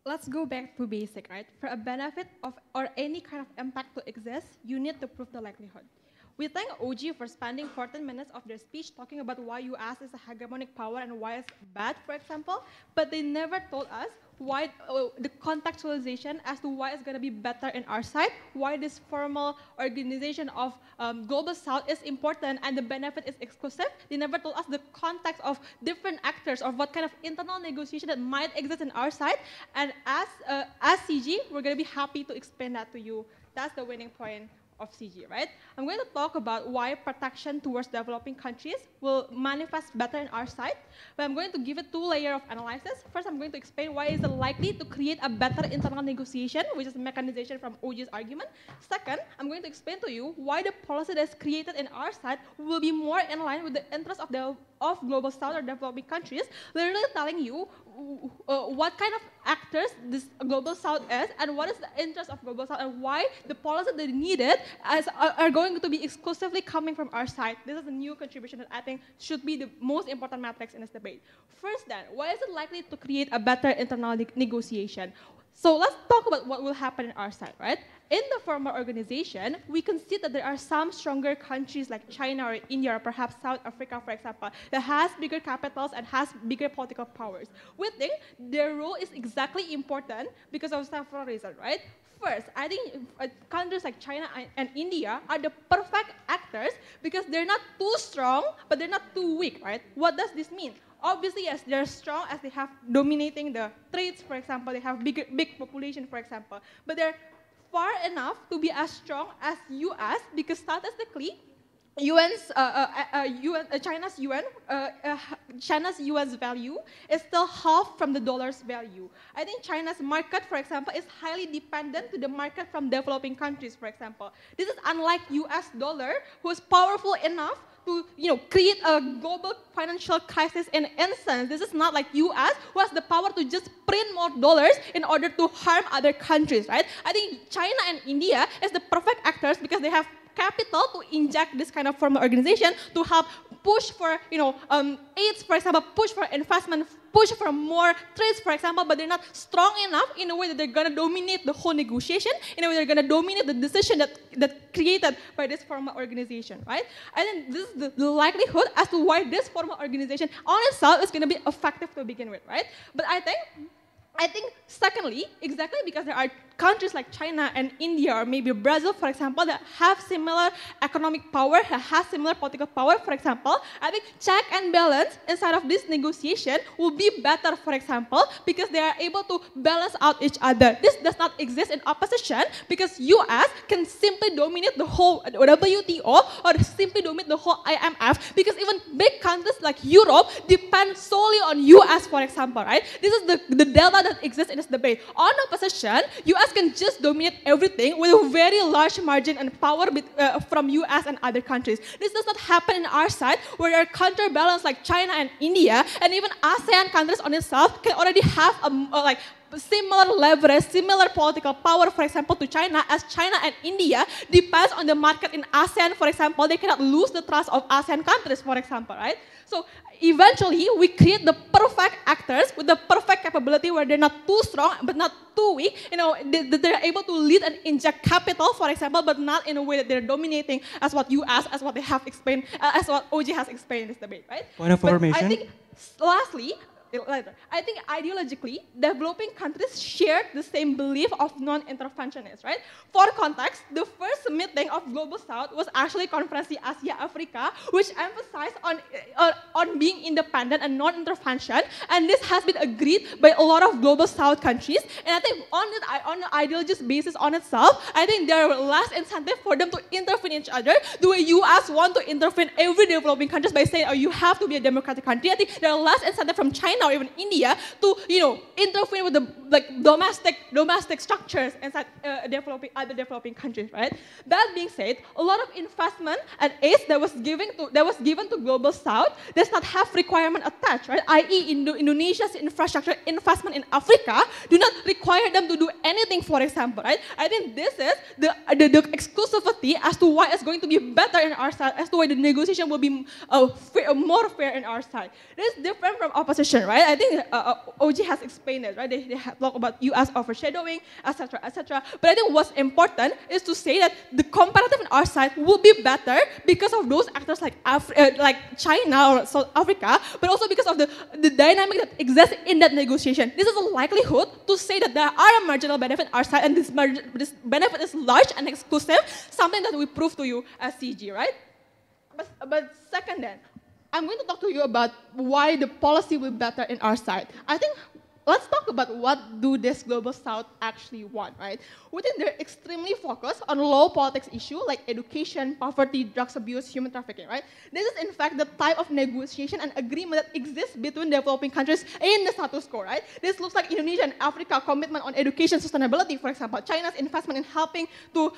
C: Let's go back to basic, right? For a benefit of or any kind of impact to exist, you need to prove the likelihood. We thank OG for spending 14 minutes of their speech talking about why US is a hegemonic power and why it's bad, for example, but they never told us why the contextualization as to why it's going to be better in our side, why this formal organization of Global South is important and the benefit is exclusive. They never told us the context of different actors or what kind of internal negotiation that might exist in our side. And as CG, we're going to be happy to explain that to you. That's the winning point of CG, right? I'm going to talk about why protection towards developing countries will manifest better in our side, but I'm going to give it two layers of analysis. First, I'm going to explain why is it likely to create a better internal negotiation, which is a mechanization from OG's argument. Second, I'm going to explain to you why the policy that's created in our side will be more in line with the interests of Global South or developing countries, literally telling you what kind of actors this Global South is and what is the interest of Global South and why the policy that needed are going to be exclusively coming from our side. This is a new contribution that I think should be the most important metrics in this debate. First then, why is it likely to create a better internal negotiation? So let's talk about what will happen in our side, right? In the former organization, we can see that there are some stronger countries like China or India or perhaps South Africa, for example, that has bigger capitals and has bigger political powers. We think their role is exactly important because of several reasons, right? First, I think countries like China and India are the perfect actors because they're not too strong, but they're not too weak, right? What does this mean? Obviously, yes, they're strong as they have dominating the trades, for example, they have big population, for example, but they're far enough to be as strong as US because statistically, China's US's value is still half from the dollar's value. I think China's market, for example, is highly dependent to the market from developing countries, for example. This is unlike US dollar, who is powerful enough to create a global financial crisis in instance. This is not like US, who has the power to just print more dollars in order to harm other countries, right? I think China and India is the perfect actors because they have capital to inject this kind of formal organization to help push for, aids, for example, push for investment, push for more trades, for example, but they're not strong enough in a way that they're going to dominate the whole negotiation, in a way they're going to dominate the decision that created by this formal organization, right? I think this is the likelihood as to why this formal organization on itself is going to be effective to begin with, right? But I think secondly, exactly because there are countries like China and India or maybe Brazil, for example, that have similar economic power, that have similar political power, for example, I think check and balance inside of this negotiation will be better, for example, because they are able to balance out each other. This does not exist in opposition because US can simply dominate the whole WTO or simply dominate the whole IMF because even big countries like Europe depend solely on US, for example, right? This is the delta that exists in this debate. On opposition, US can just dominate everything with a very large margin and power from US and other countries. This does not happen in our side, where there are counterbalance like China and India, and even ASEAN countries on itself can already have similar leverage, similar political power, for example, to China, as China and India depends on the market in ASEAN, for example. They cannot lose the trust of ASEAN countries, for example, right? So eventually, we create the perfect actors with the perfect capability where they're not too strong, but not too weak. They're able to lead and inject capital, for example, but not in a way that they're dominating as what you asked, as what they have explained, as what OG has explained in this debate, right?
F: Point of information.
C: I think, lastly, I think ideologically, developing countries share the same belief of non-interventionists, right? For context, the first meeting of Global South was actually Conferensi Asia-Africa, which emphasized on being independent and non-intervention, and this has been agreed by a lot of Global South countries. And I think on the ideologist basis on itself, I think there are less incentive for them to intervene in each other, the way US want to intervene every developing countries by saying, oh, you have to be a democratic country. I think there are less incentive from China or even India to interfere with the domestic structures inside other developing countries, right? That being said, a lot of investment and aid that was given to Global South does not have requirement attached, right? I.e., Indonesia's infrastructure investment in Africa do not require them to do anything, for example, right? I think this is the exclusivity as to why it's going to be better in our side, as to why the negotiation will be more fair in our side. This is different from opposition, right? I think OG has explained it, right? They have talked about US overshadowing, etc., etc. But I think what's important is to say that the comparative in our side will be better because of those actors like China or South Africa, but also because of the dynamic that exists in that negotiation. This is a likelihood to say that there are a marginal benefit on our side, and this benefit is large and exclusive, something that we prove to you as CG, right? But second then, I'm going to talk to you about why the policy will be better in our side. I think let's talk about what do this Global South actually want, right? Within they're extremely focused on low politics issue like education, poverty, drugs abuse, human trafficking, right? This is in fact the type of negotiation and agreement that exists between developing countries in the status quo, right? This looks like Indonesia and Africa commitment on education sustainability, for example. China's investment in helping to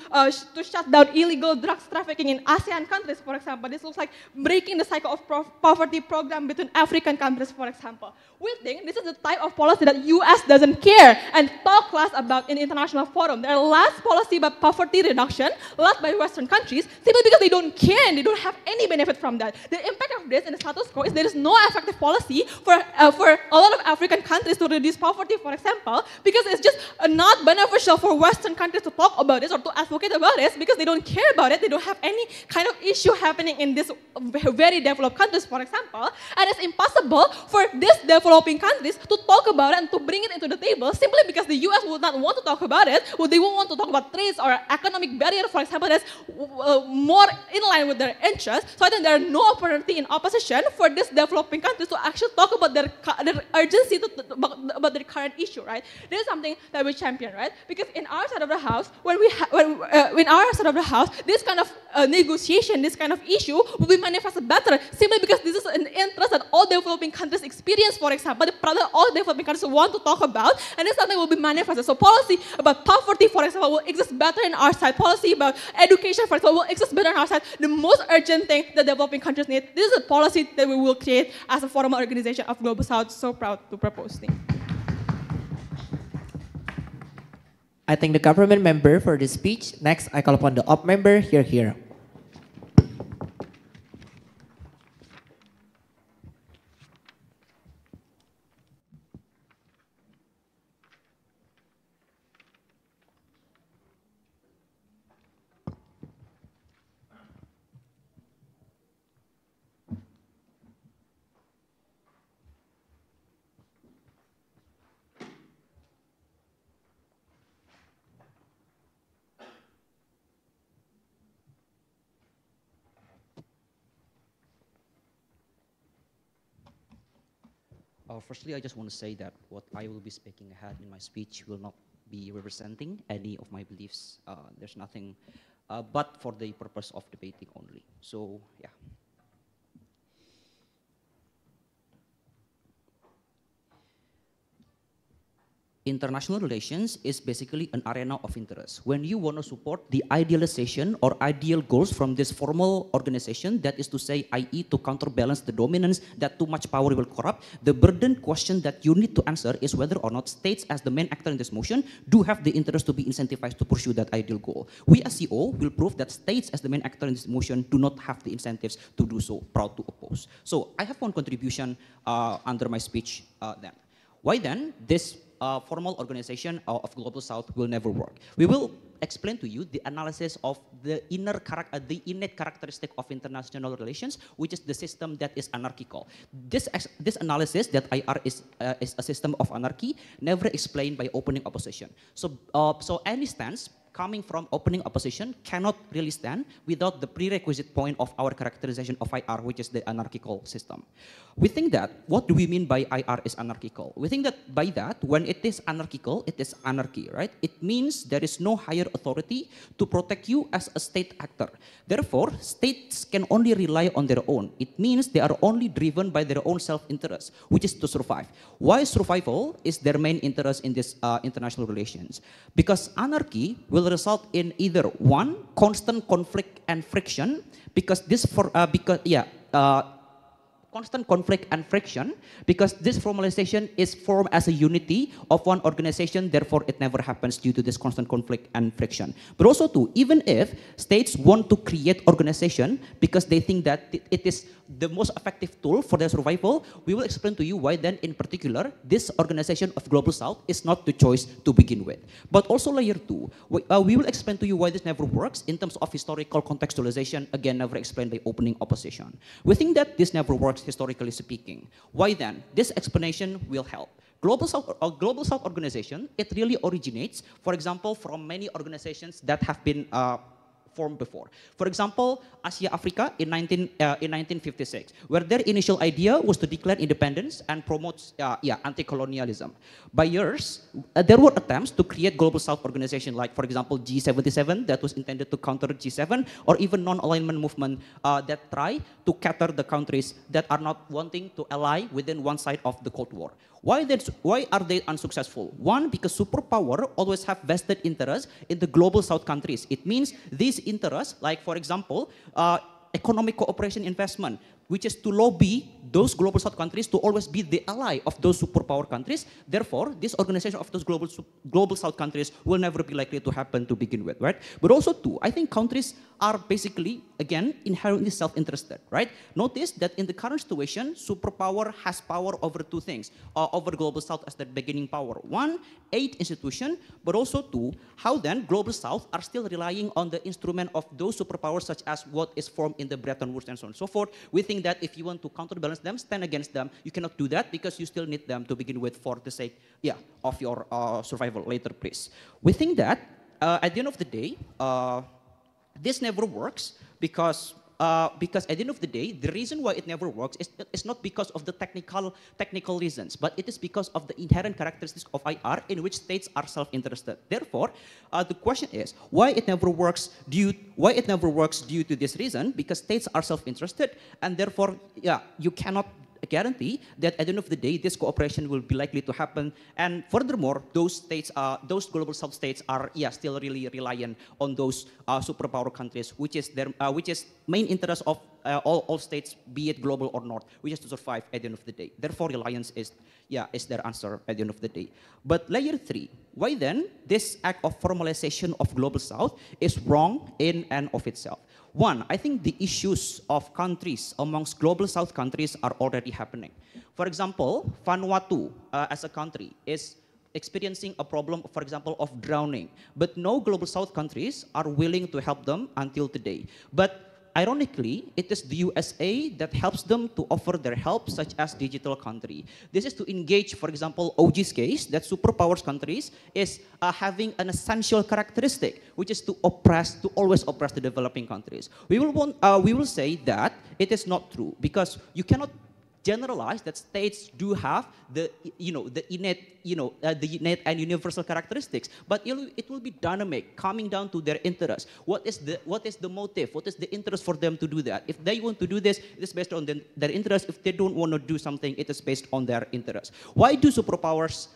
C: shut down illegal drugs trafficking in ASEAN countries, for example. This looks like breaking the cycle of poverty program between African countries, for example. We think this is the type of policy that US doesn't care and talk less about in international forum. There are less policy about poverty reduction led by Western countries simply because they don't care and they don't have any benefit from that. The impact of this in the status quo is there is no effective policy for a lot of African countries to reduce poverty, for example, because it's just not beneficial for Western countries to talk about this or to advocate about this because they don't care about it. They don't have any kind of issue happening in these very developed countries, for example, and it's impossible for these developing countries to talk about about it and to bring it into the table simply because the US would not want to talk about it, or they won't want to talk about trades or economic barrier, for example, that's more in line with their interests. So I think there are no opportunity in opposition for these developing countries to actually talk about their urgency about their current issue, right? This is something that we champion, right? Because in our side of the house, in our side of the house, this kind of negotiation, this kind of issue will be manifested better simply because this is an interest that all developing countries experience, for example, the problem all developing countries want to talk about, and this something will be manifested. So policy about poverty, for example, will exist better in our side. Policy about education, for example, will exist better in our side. The most urgent thing that developing countries need, this is a policy that we will create as a formal organization of Global South. So proud to propose. Thank you.
A: I thank the government member for this speech. Next, I call upon the op member. Here.
G: Firstly, I just want to say that what I will be speaking ahead in my speech will not be representing any of my beliefs. There's nothing but for the purpose of debating only. So, yeah. International relations is basically an arena of interest. When you want to support the idealization or ideal goals from this formal organization, that is to say, i.e. to counterbalance the dominance that too much power will corrupt, the burden question that you need to answer is whether or not states as the main actor in this motion do have the interest to be incentivized to pursue that ideal goal. We as CO will prove that states as the main actor in this motion do not have the incentives to do so, proud to oppose. So I have one contribution under my speech then. Why then this formal organization of Global South will never work? We will explain to you the analysis of the innate characteristic of international relations, which is the system that is anarchical. This analysis that IR is a system of anarchy, never explained by opening opposition. So any stance coming from opening opposition cannot really stand without the prerequisite point of our characterization of IR, which is the anarchical system. We think that, what do we mean by IR is anarchical? We think that by that, when it is anarchical, it is anarchy, right? It means there is no higher authority to protect you as a state actor. Therefore, states can only rely on their own. It means they are only driven by their own self-interest, which is to survive. Why survival is their main interest in this international relations? Because anarchy will result in either one, constant conflict and friction, constant conflict and friction, because this formalization is formed as a unity of one organization, therefore it never happens due to this constant conflict and friction. But also too, even if states want to create organization because they think that it is the most effective tool for their survival, we will explain to you why then in particular, this organization of Global South is not the choice to begin with. But also layer two, we will explain to you why this never works in terms of historical contextualization, again never explained by opening opposition. We think that this never works historically speaking. Why then? This explanation will help. Global South organization, it really originates, for example, from many organizations that have been formed before. For example, Asia Africa in 1956, where their initial idea was to declare independence and promote anti-colonialism. By years, there were attempts to create Global South organization, like for example G77 that was intended to counter G7, or even non-alignment movement that try to cater the countries that are not wanting to ally within one side of the Cold War. Why are they unsuccessful? One, because superpower always have vested interest in the Global South countries. It means these interests, like for example, economic cooperation investment, which is to lobby those Global South countries to always be the ally of those superpower countries. Therefore, this organization of those Global South countries will never be likely to happen to begin with, right? But also too, I think countries are basically, again, inherently self-interested, right? Notice that in the current situation, superpower has power over two things, over Global South as the beginning power. One, aid institution, but also two, how then Global South are still relying on the instrument of those superpowers such as what is formed in the Bretton Woods and so on and so forth. We think that if you want to counterbalance them, stand against them, you cannot do that because you still need them to begin with for the sake, of your survival later, please. We think that at the end of the day, this never works because at the end of the day, the reason why it never works is not because of the technical reasons, but it is because of the inherent characteristics of IR in which states are self-interested. Therefore, the question is why it never works due to this reason, because states are self-interested, and therefore, you cannot guarantee that at the end of the day, this cooperation will be likely to happen. And furthermore, those states, those global south states are still really reliant on those superpower countries, which is main interest of all states, be it global or not, which is to survive at the end of the day. Therefore, reliance is their answer at the end of the day. But layer 3, why then this act of formalization of global south is wrong in and of itself? One, I think the issues of countries amongst global south countries are already happening. For example, Vanuatu as a country is experiencing a problem, for example, of drowning, but no global south countries are willing to help them until today. But ironically, it is the USA that helps them to offer their help, such as digital country. This is to engage, for example, OG's case, that superpowers countries is having an essential characteristic, which is to always oppress the developing countries. We will say that it is not true, because you cannot generalize that states do have the innate and universal characteristics, but it will be dynamic, coming down to their interest. What is the motive? What is the interest for them to do that? If they want to do this, it is based on their interest. If they don't want to do something, it is based on their interest. Why do superpowers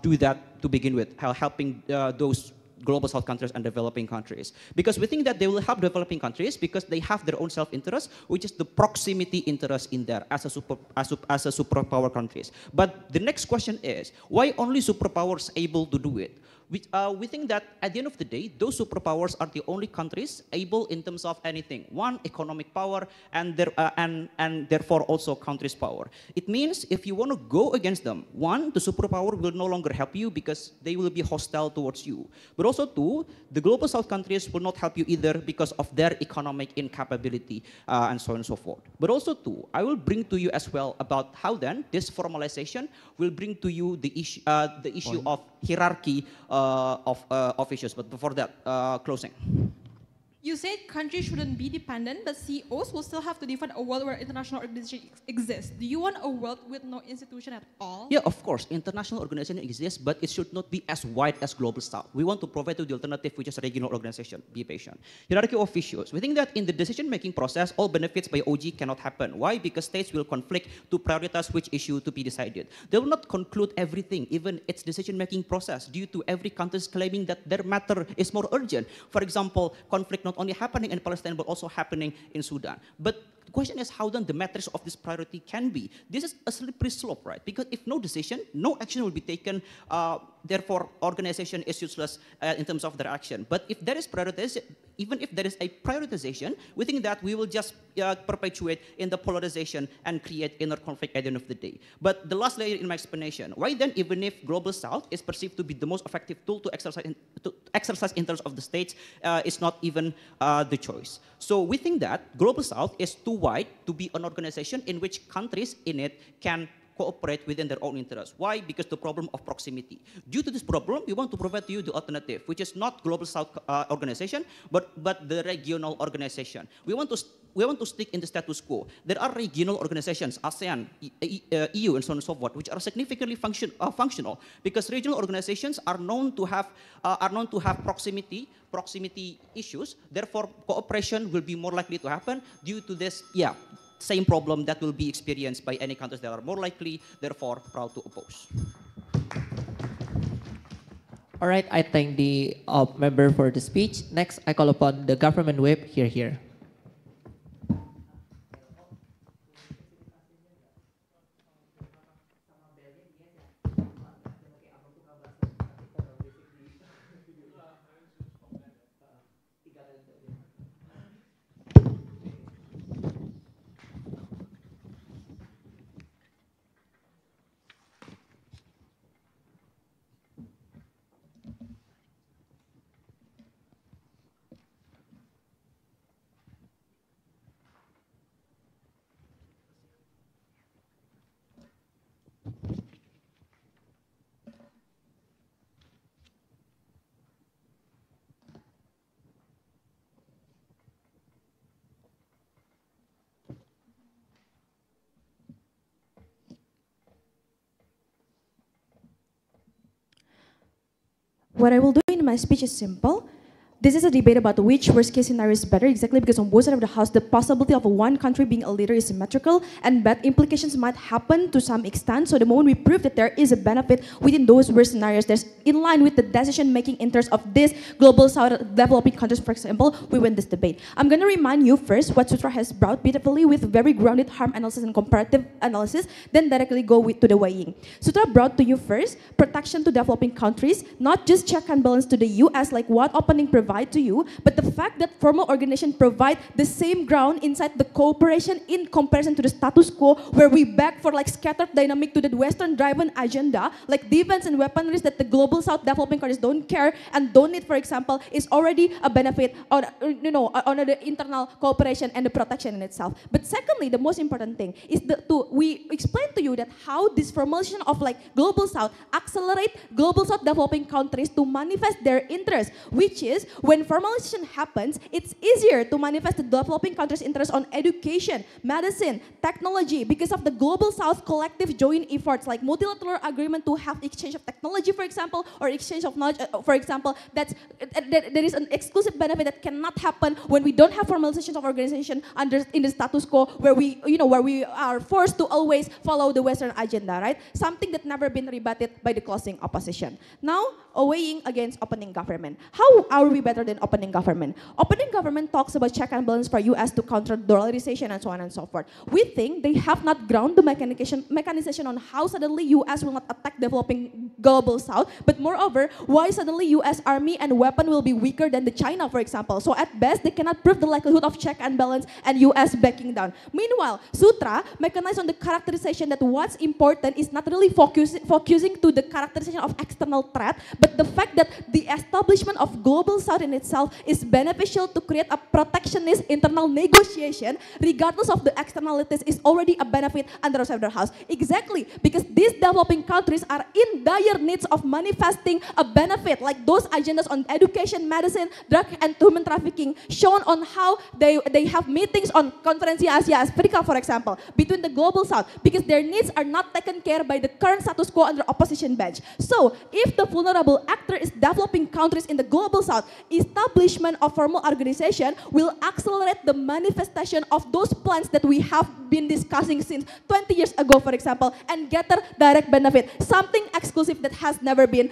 G: do that to begin with, helping those global south countries and developing countries? Because we think that they will help developing countries because they have their own self-interest, which is the proximity interest in there as a superpower countries. But the next question is, why only superpowers able to do it? We think that at the end of the day, those superpowers are the only countries able in terms of anything. One, economic power, and therefore also countries' power. It means if you want to go against them, one, the superpower will no longer help you because they will be hostile towards you. But also two, the global south countries will not help you either because of their economic incapability and so on and so forth. But also two, I will bring to you as well about how then this formalization will bring to you the issue of hierarchy of issues. But before that, closing.
C: You said countries shouldn't be dependent, but CEOs will still have to define a world where international organizations exist. Do you want a world with no institution at all?
G: Yeah, of course, international organization exists, but it should not be as wide as global south. We want to provide you the alternative, which is regional organization. Be patient. Hierarchy of issues. We think that in the decision-making process, all benefits by OG cannot happen. Why? Because states will conflict to prioritize which issue to be decided. They will not conclude everything, even its decision-making process, due to every country claiming that their matter is more urgent. For example, conflict not only happening in Palestine, but also happening in Sudan. But the question is how then the matrix of this priority can be. This is a slippery slope, right? Because if no decision, no action will be taken, therefore organization is useless in terms of their action. But if there is prioritization, even if there is a prioritization, we think that we will just perpetuate in the polarization and create inner conflict at the end of the day. But the last layer in my explanation, why then even if global south is perceived to be the most effective tool to exercise interest of the states, is not even the choice. So we think that global south is too wide to be an organization in which countries in it can cooperate within their own interests. Why? Because the problem of proximity. Due to this problem, we want to provide to you the alternative, which is not global south organization, but the regional organization. We want to stick in the status quo. There are regional organizations, ASEAN, EU, and so on and so forth, which are significantly functional because regional organizations are known to have proximity issues. Therefore, cooperation will be more likely to happen due to this. Same problem that will be experienced by any countries that are more likely, therefore, proud to oppose.
A: All right, I thank the member for the speech. Next, I call upon the government whip. Here.
H: What I will do in my speech is simple. This is a debate about which worst case scenario is better, exactly because on both sides of the house, the possibility of one country being a leader is symmetrical, and bad implications might happen to some extent. So the moment we prove that there is a benefit within those worst scenarios that's in line with the decision-making interest of this global south developing countries, for example, we win this debate. I'm going to remind you first what Sutra has brought beautifully with very grounded harm analysis and comparative analysis, then directly go to the weighing. Sutra brought to you first protection to developing countries, not just check and balance to the US like what opening provide to you, but the fact that formal organizations provide the same ground inside the cooperation in comparison to the status quo, where we beg for like scattered dynamic to the Western-driven agenda, like defense and weaponry that the global South developing countries don't care and don't need, for example, is already a benefit on, on the internal cooperation and the protection in itself. But secondly, the most important thing is we explain to you that how this formalization of like global South accelerate global South developing countries to manifest their interest, which is when formalization happens, it's easier to manifest the developing countries' interest on education, medicine, technology, because of the global South collective joint efforts like multilateral agreement to have exchange of technology, for example, or exchange of knowledge, for example. There is an exclusive benefit that cannot happen when we don't have formalization of organization in the status quo, where we are forced to always follow the Western agenda, right? Something that never been rebutted by the closing opposition. Now, weighing against opening government. How are we better than opening government? Opening government talks about check and balance for US to counter dollarization and so on and so forth. We think they have not ground the mechanization on how suddenly US will not attack developing global South, but moreover, why suddenly US army and weapon will be weaker than the China, for example. So at best, they cannot prove the likelihood of check and balance and US backing down. Meanwhile, Sutra mechanized on the characterization that what's important is not really focusing to the characterization of external threat, but the fact that the establishment of global South in itself is beneficial to create a protectionist internal negotiation, regardless of the externalities, is already a benefit under the house. Exactly, because these developing countries are in dire needs of manifesting a benefit, like those agendas on education, medicine, drug and human trafficking, shown on how they have meetings on Conferencia Asia Africa, for example, between the global South, because their needs are not taken care by the current status quo under opposition bench. So, if the vulnerable actor is developing countries in the global South, establishment of formal organization will accelerate the manifestation of those plans that we have been discussing since 20 years ago, for example, and gather direct benefit, something exclusive that has never been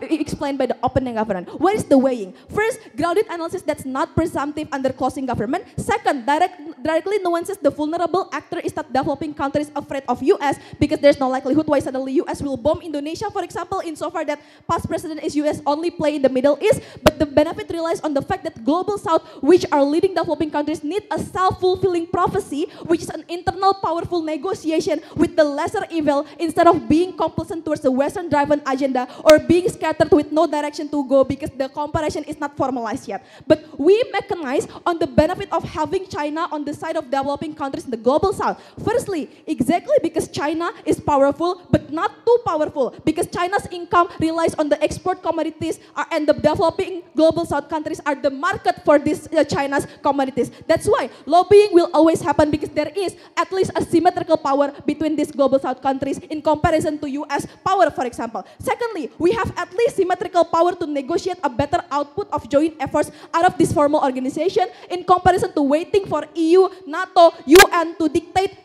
H: explained by the opening government. What is the weighing? First, grounded analysis that's not presumptive under closing government. Second, directly nuances the vulnerable actor is that developing countries afraid of US because there's no likelihood why suddenly US will bomb Indonesia, for example, insofar that past president is US only play in the Middle East, but the benefit relies on the fact that global South, which are leading developing countries, need a self-fulfilling prophecy, which is an internal powerful negotiation with the lesser evil instead of being complacent towards the Western-driven agenda or being scattered with no direction to go because the comparison is not formalized yet. But we mechanize on the benefit of having China on the side of developing countries in the global South. Firstly, exactly because China is powerful, but not too powerful, because China's income relies on the export commodities and the developing global South countries are the market for these China's commodities. That's why lobbying will always happen, because there is at least a symmetrical power between these global South countries in comparison to US power, for example. Secondly, we have at least symmetrical power to negotiate a better output of joint efforts out of this formal organization in comparison to waiting for EU, NATO, UN to dictate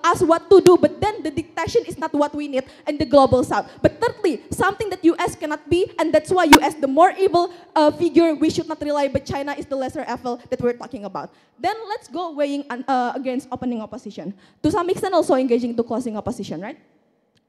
H: us what to do, but then the dictation is not what we need in the global South. But thirdly, something that US cannot be, and that's why US the more evil figure we should not rely, but China is the lesser evil that we're talking about. Then let's go weighing against opening opposition. To some extent also engaging to closing opposition, right?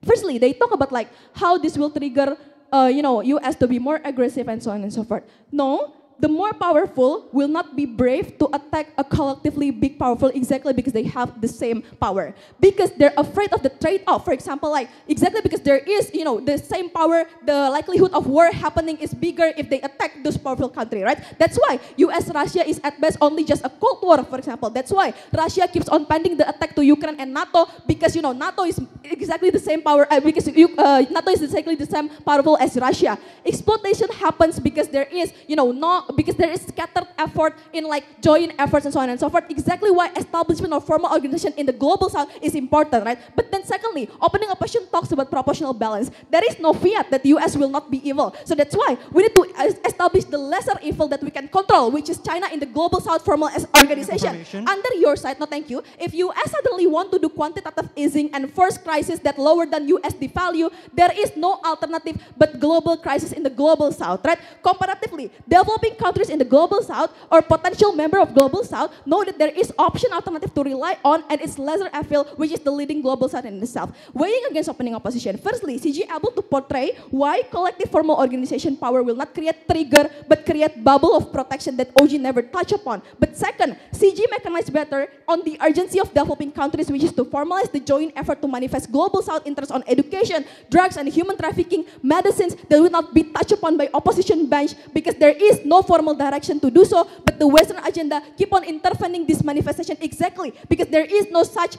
H: Firstly, they talk about like how this will trigger US to be more aggressive and so on and so forth. No, the more powerful will not be brave to attack a collectively big powerful exactly because they have the same power. Because they're afraid of the trade-off. For example, like exactly because there is, the same power, the likelihood of war happening is bigger if they attack those powerful country, right? That's why US-Russia is at best only just a Cold War, for example. That's why Russia keeps on pending the attack to Ukraine and NATO, because, NATO is exactly the same power, because NATO is exactly the same powerful as Russia. Exploitation happens because there is, no because there is scattered effort in like joint efforts and so on and so forth. Exactly why establishment of formal organization in the global south is important, right? But then secondly, opening opposition talks about proportional balance. There is no fiat that the US will not be evil. So that's why we need to establish the lesser evil that we can control, which is China in the global south formal organization. Under your side, no thank you, if US suddenly want to do quantitative easing and force crisis that lower than USD value, there is no alternative but global crisis in the global south, right? Comparatively, developing countries in the global south or potential member of global south know that there is option alternative to rely on, and it's lesser evil, which is the leading global south in the south. Weighing against opening opposition, firstly, CG able to portray why collective formal organization power will not create trigger but create bubble of protection that OG never touch upon. But second, CG mechanized better on the urgency of developing countries, which is to formalize the joint effort to manifest global south interest on education, drugs and human trafficking, medicines that will not be touched upon by opposition bench because there is no formal direction to do so, but the Western agenda keep on intervening this manifestation exactly because there is no such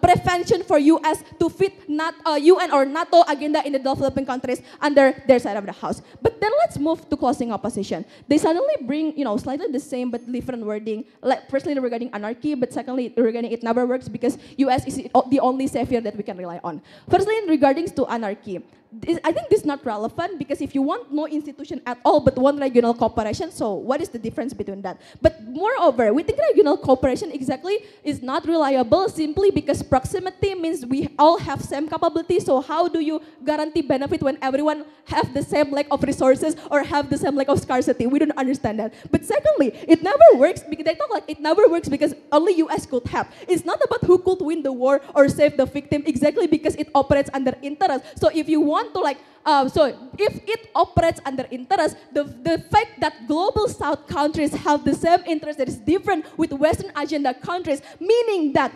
H: prevention for US to fit not UN or NATO agenda in the developing countries under their side of the house. But then let's move to closing opposition. They suddenly bring slightly the same but different wording. Like firstly regarding anarchy, but secondly regarding it never works because US is the only savior that we can rely on. Firstly regarding to anarchy, I think this is not relevant because if you want no institution at all but one regional cooperation, so what is the difference between that? But moreover, we think regional cooperation exactly is not reliable simply because proximity means we all have same capability. So how do you guarantee benefit when everyone have the same lack of resources or have the same lack of scarcity? We don't understand that. But secondly, it never works because they talk like it never works because only US could have. It's not about who could win the war or save the victim exactly because it operates under interest. So if you want to so if it operates under interest, the fact that global south countries have the same interest that is different with Western agenda countries, meaning that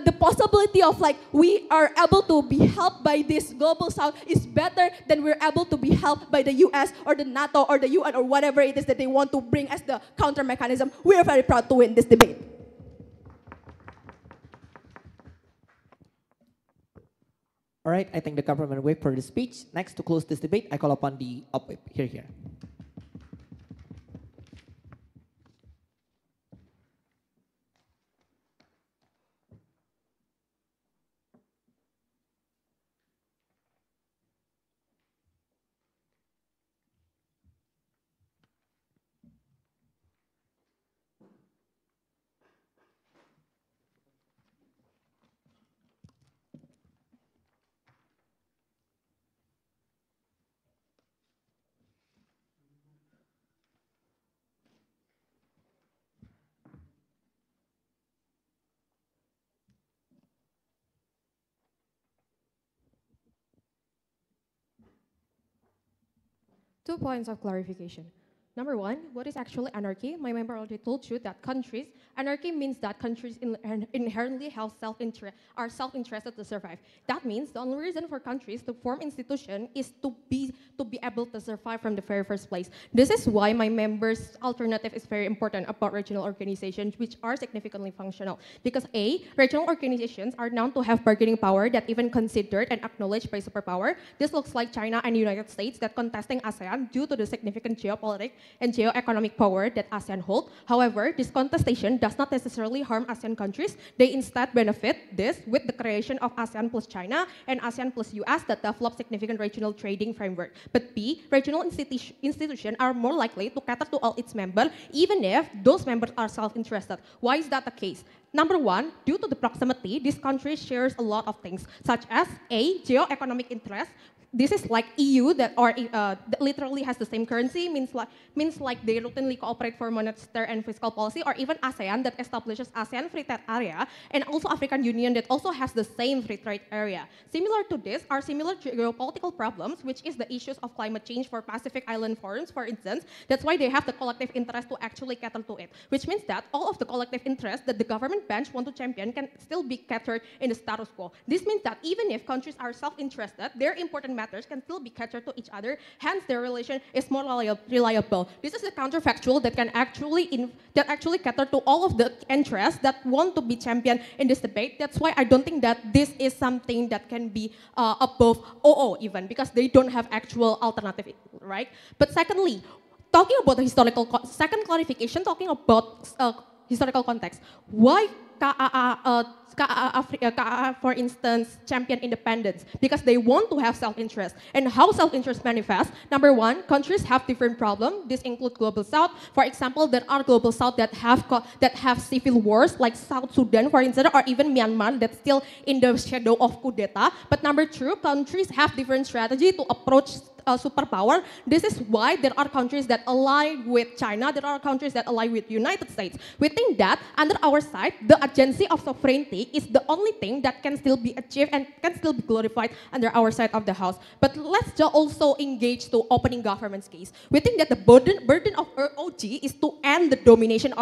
H: the possibility of we are able to be helped by this global south is better than we're able to be helped by the US or the NATO or the UN or whatever it is that they want to bring as the counter mechanism. We are very proud to win this debate.
A: All right, I think the government wait for the speech. Next, to close this debate, I call upon the here.
I: 2 points of clarification. Number one, what is actually anarchy? My member already told you that anarchy means that countries inherently have are self-interested to survive. That means the only reason for countries to form institution is to be able to survive from the very first place. This is why my members' alternative is very important about regional organizations which are significantly functional. Because A, regional organizations are known to have bargaining power that even considered and acknowledged by superpower. This looks like China and the United States that contesting ASEAN due to the significant geopolitics and geo-economic power that ASEAN hold. However, this contestation does not necessarily harm ASEAN countries. They instead benefit this with the creation of ASEAN plus China and ASEAN plus US that develop significant regional trading framework. But B, regional institutions are more likely to cater to all its members, even if those members are self-interested. Why is that the case? Number one, due to the proximity, this country shares a lot of things, such as A, geo-economic interest. This is like EU that literally has the same currency, means like they routinely cooperate for monetary and fiscal policy, or even ASEAN that establishes ASEAN Free Trade Area, and also African Union that also has the same free trade area. Similar to this are similar geopolitical problems, which is the issues of climate change for Pacific Island forums, for instance. That's why they have the collective interest to actually cater to it, which means that all of the collective interests that the government bench want to champion can still be catered in the status quo. This means that even if countries are self-interested, their important matters can still be catered to each other, hence their relation is more reliable. This is a counterfactual that can actually cater to all of the interests that want to be championed in this debate. That's why I don't think that this is something that can be above OO even, because they don't have actual alternative, right? But secondly, talking about the historical, second clarification, talking about historical context. Why KAA, for instance, champion independence? Because they want to have self-interest. And how self-interest manifests? Number one, countries have different problems. This includes global south. For example, there are global south that have civil wars, like South Sudan, for instance, or even Myanmar, that's still in the shadow of coup d'etat. But number two, countries have different strategy to approach superpower. This is why there are countries that ally with China, there are countries that ally with United States. We think that under our side, the agency of sovereignty is the only thing that can still be achieved and can still be glorified under our side of the house. But let's just also engage to opening government's case. We think that the burden of ROG is to end the domination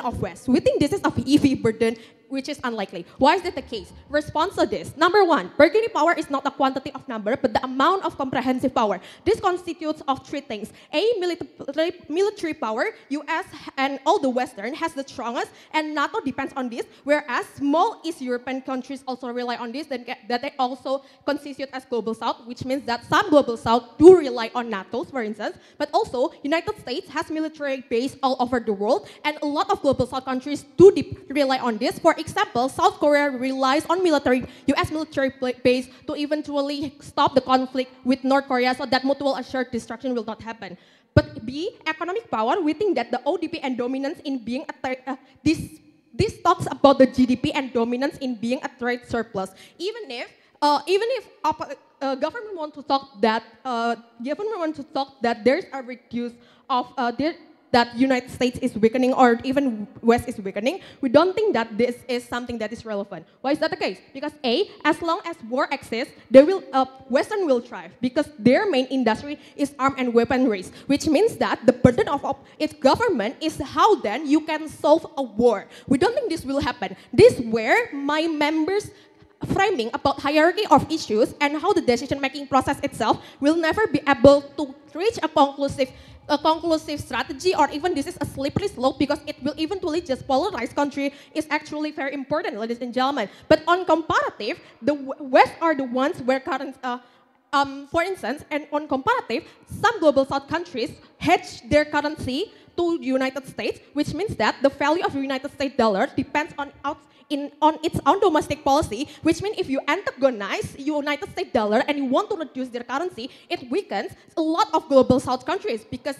I: of West. We think this is a heavy burden, which is unlikely. Why is that the case? Response to this. Number one, bargaining power is not a quantity of number, but the amount of comprehensive power. This constitutes of three things. A, military power. US and all the Western has the strongest, and NATO depends on this, whereas small East European countries also rely on this, that they also constitute as global south, which means that some global south do rely on NATO, for instance, but also United States has military base all over the world, and a lot of global south countries do rely on this. For example, South Korea relies on US military base to eventually stop the conflict with North Korea so that mutual assured destruction will not happen. But B, economic power, we think that the ODP and dominance in being this talks about the GDP and dominance in being a trade surplus. Even if government want to talk that there's a reduce of that United States is weakening or even West is weakening, we don't think that this is something that is relevant. Why is that the case? Because A, as long as war exists, Western will thrive because their main industry is arm and weaponry, which means that the burden of its government is how then you can solve a war. We don't think this will happen. This is where my members framing about hierarchy of issues and how the decision-making process itself will never be able to reach a conclusive strategy, or even this is a slippery slope because it will eventually just polarize country is actually very important, ladies and gentlemen. But on comparative, the West are the ones where for instance, and on comparative, some global south countries hedge their currency to the United States, which means that the value of the United States dollar depends on its own domestic policy, which means if you antagonize United States dollar and you want to reduce their currency, it weakens a lot of global south countries because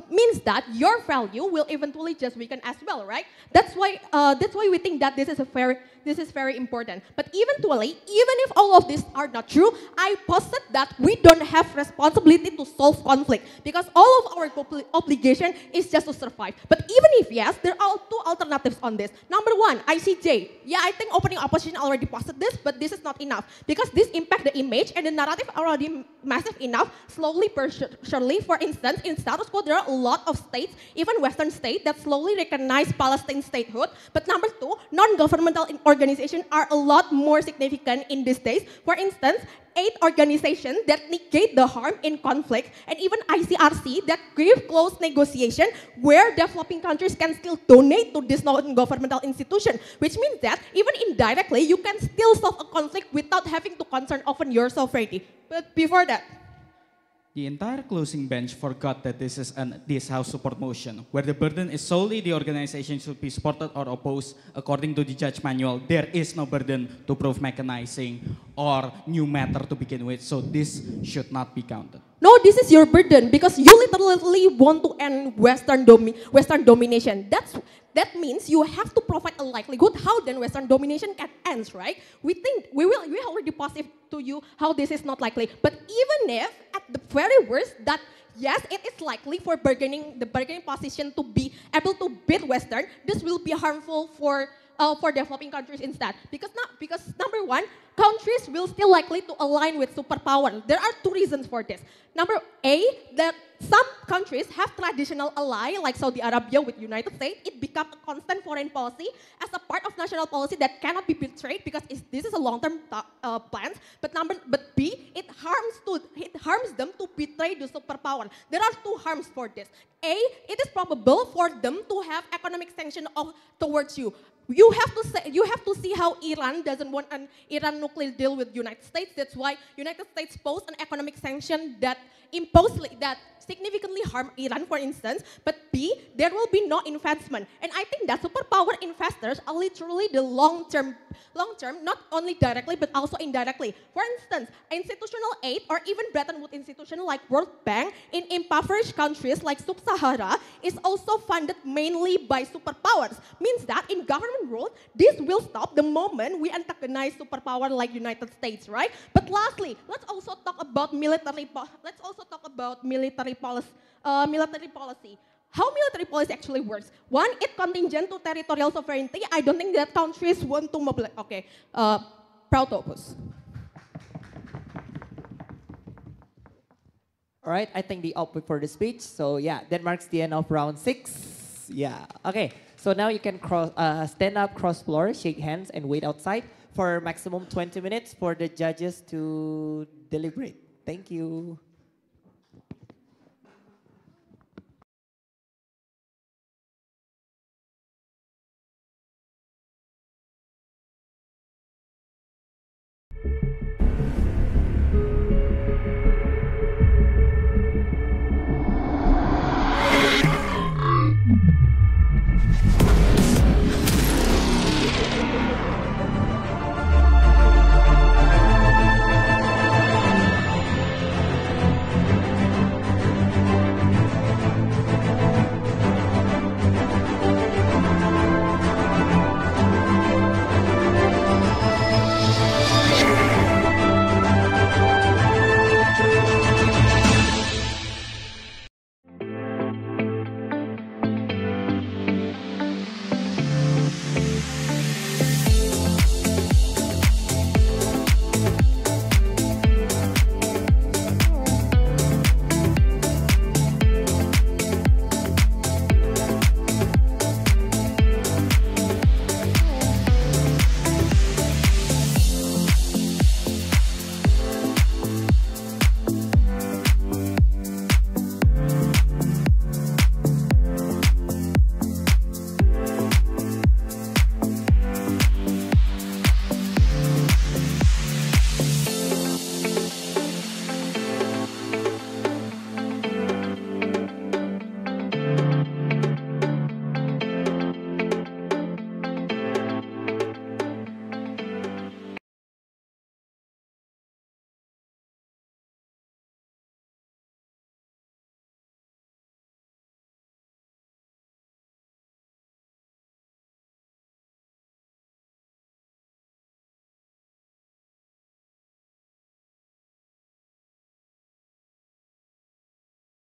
I: means that your value will eventually just weaken as well, right? That's why we think that this is very important. But eventually, even if all of these are not true, I posit that we don't have responsibility to solve conflict because all of our obligation is just to survive. But even if yes, there are two alternatives on this. Number one, ICJ. Yeah, I think opening opposition already posted this, but this is not enough because this impact the image and the narrative are already massive enough. Slowly but surely, for instance, in status quo, there are a lot of states, even Western states, that slowly recognize Palestine statehood. But number two, non-governmental organizations are a lot more significant in these days. For instance, 8 organizations that negate the harm in conflict, and even ICRC that give close negotiation where developing countries can still donate to this non-governmental institution, which means that even indirectly, you can still solve a conflict without having to concern often your sovereignty. But before that,
B: the entire closing bench forgot that this is this House support motion, where the burden is solely the organization should be supported or opposed according to the judge manual. There is no burden to prove mechanizing or new matter to begin with, so this should not be counted.
I: No, this is your burden because you literally want to end Western domination. That means you have to provide a likelihood how then Western domination can end, right? We think we already positive to you how this is not likely. But even if at the very worst that yes, it is likely for the bargaining position to be able to beat Western, this will be harmful for developing countries instead. Because number one, countries will still likely to align with superpower. There are 2 reasons for this. Number A, that some countries have traditional ally like Saudi Arabia with United States. It becomes a constant foreign policy as a part of national policy that cannot be betrayed because this is a long-term plan. But B, it harms them to betray the superpower. There are two harms for this. A, it is probable for them to have economic sanction towards you. You have to see how Iran doesn't want an Iran nuclear deal with United States. That's why United States posed an economic sanction that significantly harm Iran, for instance. But B, there will be no investment. And I think that superpower investors are literally the long-term, not only directly, but also indirectly. For instance, institutional aid or even Bretton Woods institution like World Bank in impoverished countries like Sub-Sahara is also funded mainly by superpowers. Means that in government rule, this will stop the moment we antagonize superpower like United States, right? But lastly, let's also talk about military policy. How military policy actually works? One, it contingent to territorial sovereignty. I don't think that countries want to mobilize. Okay, proud opus.
A: All right, I think the output for the speech. So yeah, that marks the end of round 6. Yeah, okay. So now you can stand up, cross floor, shake hands, and wait outside for maximum 20 minutes for the judges to deliberate. Thank you.